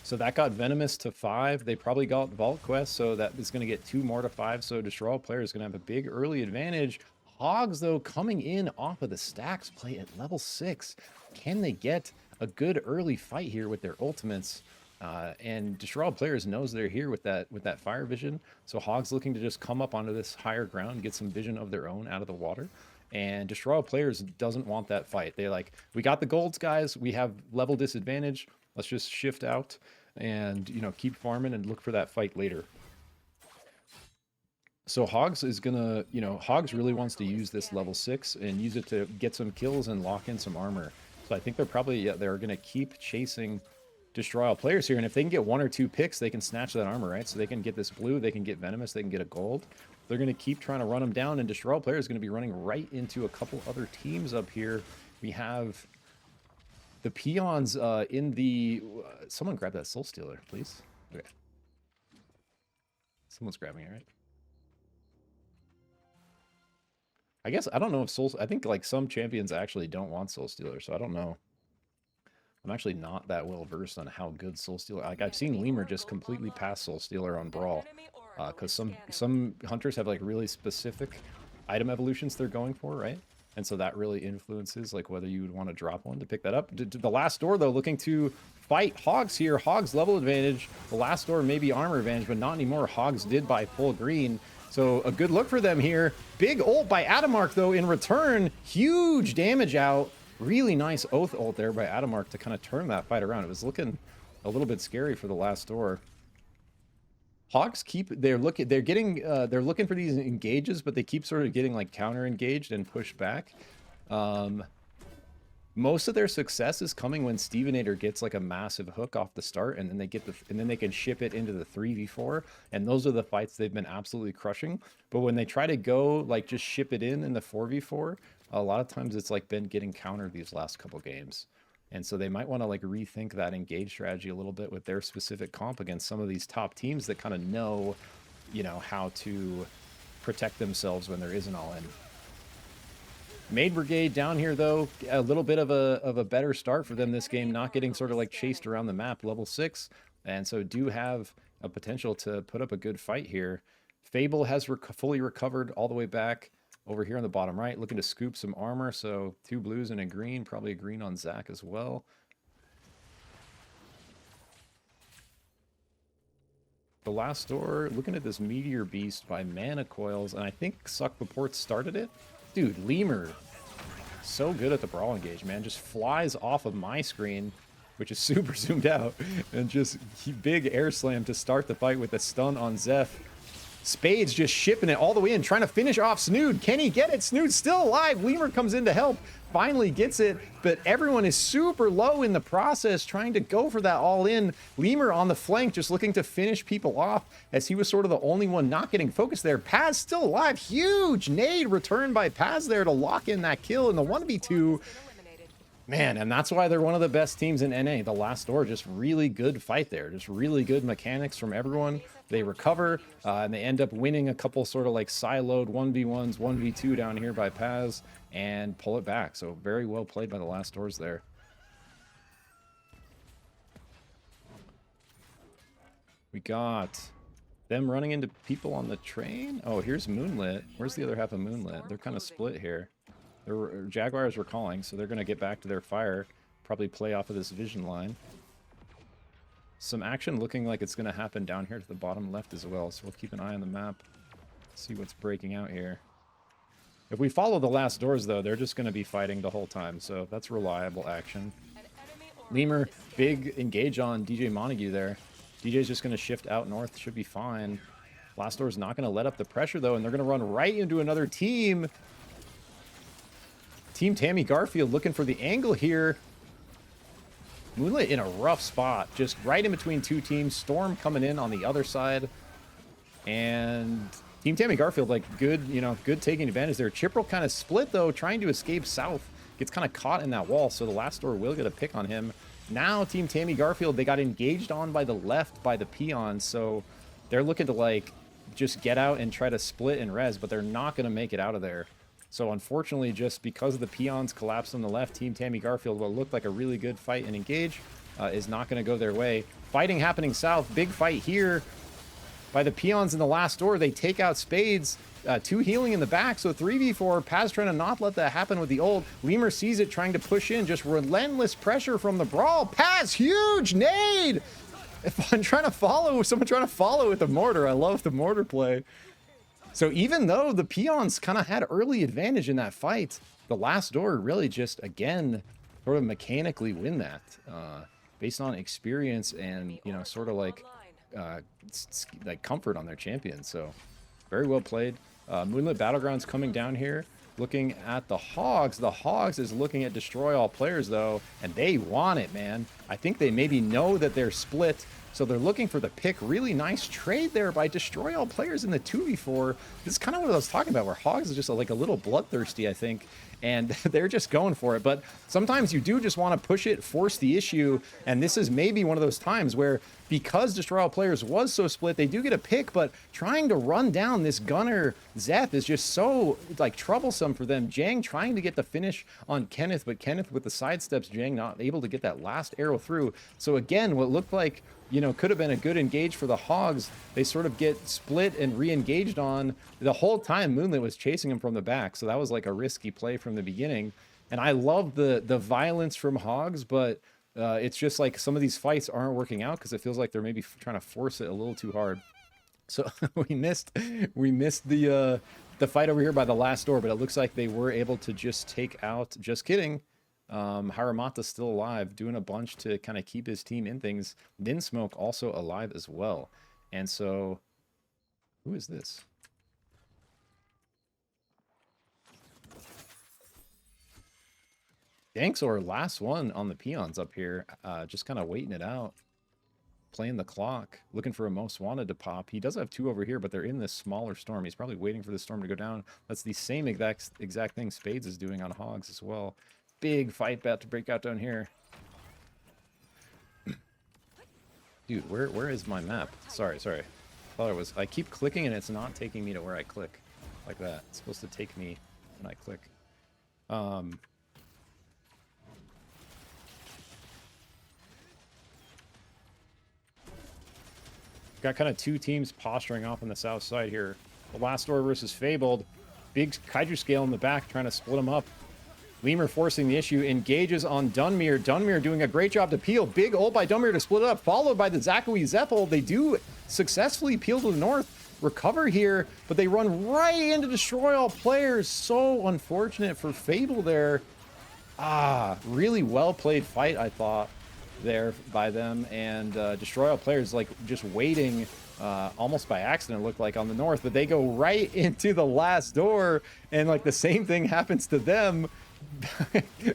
So that got Venomous to 5. They probably got Vault Quest, so that is going to get 2 more to 5. So Destroy All players is going to have a big early advantage. Hogs, though, coming in off of the stacks play at level 6. Can they get a good early fight here with their ultimates? And Destroy All players knows they're here with that fire vision. So Hogs looking to just come up onto this higher ground, get some vision of their own out of the water. And Destroy All players doesn't want that fight. They're like, we got the golds, guys. We have level disadvantage. Let's just shift out and, you know, keep farming and look for that fight later. So Hogs is gonna, you know, Hogs really wants to use this level 6 and use it to get some kills and lock in some armor. So I think they're probably, yeah, they're gonna keep chasing destroy all players here. And if they can get 1 or 2 picks, they can snatch that armor, right? So they can get this blue, they can get venomous, they can get a gold. They're going to keep trying to run them down, and destroy all players is going to be running right into a couple other teams up here. We have the peons in the... someone grab that Soul Stealer, please. Okay. Someone's grabbing it, right? I guess, I don't know if Soul... I think, like, some champions actually don't want Soul Stealer, so I don't know. I'm actually not that well versed on how good Soul Stealer... Like, I've seen Lemur just completely pass Soul Stealer on Brawl. Because some hunters have, like, really specific item evolutions they're going for, right? And so that really influences, like, whether you would want to drop one to pick that up. The last door, though, looking to fight Hogs here. Hogs level advantage. The last door maybe armor advantage, but not anymore. Hogs did buy full green. So a good look for them here. Big ult by Adamark, though, in return. Huge damage out. Really nice Oath ult there by Adamark to kind of turn that fight around. It was looking a little bit scary for the last door. Hogs they're looking for these engages, but they keep sort of getting like counter engaged and pushed back. Most of their success is coming when Stevenator gets like a massive hook off the start, and then they can ship it into the 3v4, and those are the fights they've been absolutely crushing. But when they try to go like just ship it in the 4v4, a lot of times it's like been getting countered these last couple games. And so they might want to like rethink that engage strategy a little bit with their specific comp against some of these top teams that kind of know, you know, how to protect themselves when there is an all-in. Maid Brigade down here, though, a little bit of a better start for them this game, not getting sort of like chased around the map, level 6. And so do have a potential to put up a good fight here. Fable has fully recovered all the way back over here on the bottom right, looking to scoop some armor. So 2 blues and a green, probably a green on Zach as well. The last door, looking at this Meteor Beast by Mana Coils, and I think Suck Purport started it. Dude, Lemur, so good at the brawl engage, man. Just flies off of my screen, which is super zoomed out, and just big air slam to start the fight with a stun on Zeph. Spades just shipping it all the way in, trying to finish off Snood. Can he get it? Snood's still alive. Lemur comes in to help, finally gets it, but everyone is super low in the process, trying to go for that all-in. Lemur on the flank, just looking to finish people off, as he was sort of the only one not getting focused there. Paz still alive. Huge nade returned by Paz there to lock in that kill in the 1v2. Man, and that's why they're one of the best teams in NA. The last door, just really good fight there. Just really good mechanics from everyone. They recover, and they end up winning a couple sort of like siloed 1v1s, 1v2 down here by Paz, and pull it back. So very well played by the last doors there. We got them running into people on the train. Oh, here's Moonlit. Where's the other half of Moonlit? They're kind of split here. The Jaguars were calling, so they're going to get back to their fire. Probably play off of this vision line. Some action looking like it's going to happen down here to the bottom left as well, so we'll keep an eye on the map. See what's breaking out here. If we follow the last doors, though, they're just going to be fighting the whole time, so that's reliable action. Lemur, big engage on DJ Montague there. DJ's just going to shift out north, should be fine. Last door's not going to let up the pressure, though, and they're going to run right into another team. Team Tammy Garfield looking for the angle here. Moonlit in a rough spot, just right in between 2 teams. Storm coming in on the other side. And Team Tammy Garfield, like, good, you know, good taking advantage there. Chipperl kind of split, though, trying to escape south. Gets kind of caught in that wall, so the last door will get a pick on him. Now, Team Tammy Garfield, they got engaged on by the left by the peons, so they're looking to, like, just get out and try to split and res, but they're not going to make it out of there. So unfortunately, just because the peons collapsed on the left, Team Tammy Garfield, what looked like a really good fight and engage, is not going to go their way. Fighting happening south. Big fight here by the peons in the last door. They take out Spades. 2 healing in the back, so 3v4. Paz trying to not let that happen with the ult. Lemur sees it, trying to push in. Just relentless pressure from the brawl. Paz, huge nade! If I'm trying to follow, someone trying to follow with the mortar. I love the mortar play. So even though the peons kind of had early advantage in that fight, the last door really just, again, sort of mechanically win that based on experience and, you know, sort of like comfort on their champion. So very well played. Moonlit Battlegrounds coming down here. looking at the Hogs. The Hogs is looking at destroy all players, though, and they want it, man. I think they maybe know that they're split, so they're looking for the pick. Really nice trade there by destroy all players in the 2v4. This is kind of what I was talking about, where Hogs is just like a little bloodthirsty, I think, and they're just going for it. But sometimes you do just want to push it, force the issue, and this is maybe one of those times where, because destroy all players was so split, they do get a pick, but trying to run down this gunner Zeth is just so like troublesome for them. Jang trying to get the finish on Kenneth, but Kenneth with the sidesteps, Jang not able to get that last arrow through. So again, what looked like, you know, could have been a good engage for the Hogs, they sort of get split and re-engaged on. The whole time Moonlit was chasing him from the back, so that was like a risky play from the beginning. And I love the violence from Hogs, but it's just like some of these fights aren't working out because it feels like they're maybe trying to force it a little too hard. So we missed the fight over here by the last door, but it looks like they were able to just take out, just kidding, Haramata's still alive, doing a bunch to kind of keep his team in things. Vinsmoke also alive as well. And so, who is this? Dankzor, last one on the peons up here, just kind of waiting it out, playing the clock, looking for a most wanted to pop. He does have two over here, but they're in this smaller storm. He's probably waiting for the storm to go down. That's the same exact thing Spades is doing on Hogs as well. Big fight about to break out down here. Dude, where is my map? Sorry. I keep clicking and it's not taking me to where I click. Like that. It's supposed to take me when I click. Got kind of two teams posturing off on the south side here. The Last Door versus Fabled. Big Kaiju scale in the back trying to split them up. Lemur forcing the issue, engages on Dunmere. Dunmere doing a great job to peel. Big ult by Dunmere to split it up, followed by the Zakui Zeppel. They do successfully peel to the north, recover here, but they run right into destroy all players. So unfortunate for Fable there. Really well played fight, I thought, there by them. And destroy all players like just waiting almost by accident, looked like, on the north, but they go right into the Last Door, and like the same thing happens to them.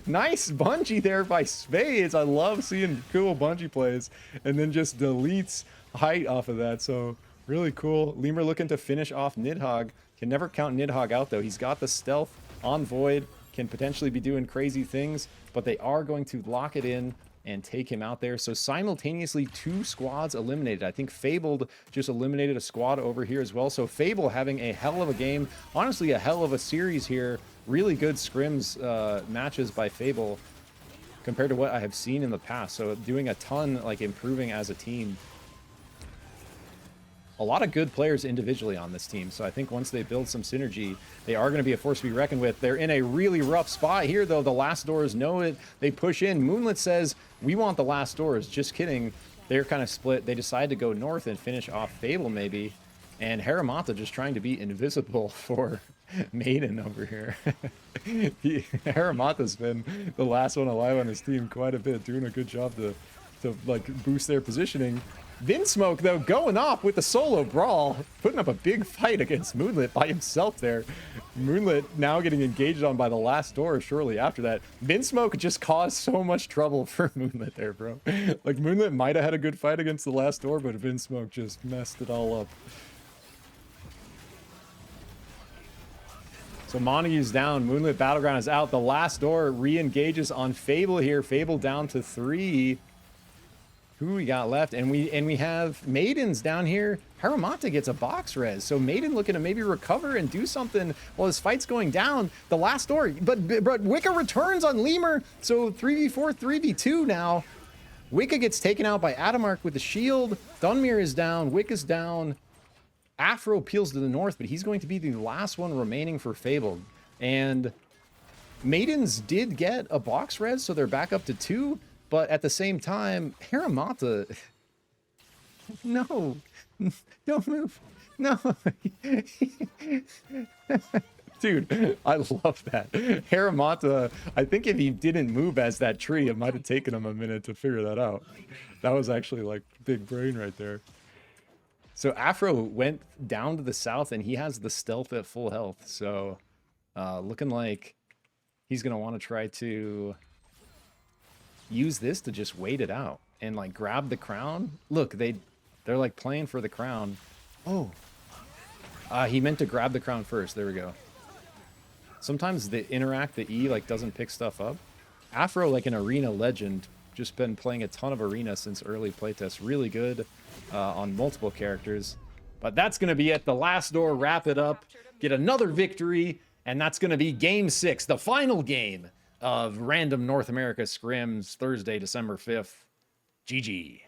Nice bungee there by Spades. I love seeing cool bungee plays, and then just deletes height off of that. So really cool. Lemur looking to finish off Nidhogg. Can never count Nidhogg out though. He's got the stealth on Void, can potentially be doing crazy things, but they are going to lock it in and take him out there. So simultaneously, two squads eliminated. I think Fabled just eliminated a squad over here as well. So Fable having a hell of a game. Honestly, a hell of a series here. Really good scrims matches by Fable compared to what I have seen in the past. So doing a ton, like improving as a team. A lot of good players individually on this team. So I think once they build some synergy, they are going to be a force to be reckoned with. They're in a really rough spot here, though. The Last Doors know it. They push in. Moonlit says, we want the Last Doors. Just kidding. They're kind of split. They decide to go north and finish off Fable, maybe. And Haramata just trying to be invisible for Maiden over here. Haramata's been the last one alive on his team quite a bit, doing a good job to like boost their positioning. Vinsmoke, though, going off with the solo brawl, putting up a big fight against Moonlit by himself there. Moonlit now getting engaged on by the Last Door shortly after that. Vinsmoke just caused so much trouble for Moonlit there, bro. Like, Moonlit might have had a good fight against the Last Door, but Vinsmoke just messed it all up. So Montague's down. Moonlit Battleground is out. The Last Door re-engages on Fable here. Fable down to 3. Who we got left? And we have Maidens down here. Haramata gets a box res. So Maiden looking to maybe recover and do something while his fight's going down. The Last Door. But Wicca returns on Lemur. So 3v4, 3v2 now. Wicca gets taken out by Adamark with the shield. Dunmere is down. Wicca's down. Afro peels to the north, but he's going to be the last one remaining for Fable. And Maidens did get a box res, so they're back up to 2. But at the same time, Haramata... No. Don't move. No. Dude, I love that. Haramata, I think if he didn't move as that tree, it might have taken him a minute to figure that out. That was actually like big brain right there. So Afro went down to the south, and he has the stealth at full health. So Looking like he's going to want to try to use this to just wait it out and like grab the crown. Look, they're like playing for the crown. Oh, he meant to grab the crown first. There we go. Sometimes the E like doesn't pick stuff up. Afro, like an arena legend, just been playing a ton of arena since early playtest. Really good on multiple characters. But that's going to be it. The last door, wrap it up, get another victory, and that's going to be Game 6, the final game of Random North America Scrims, Thursday, December 5th. GG.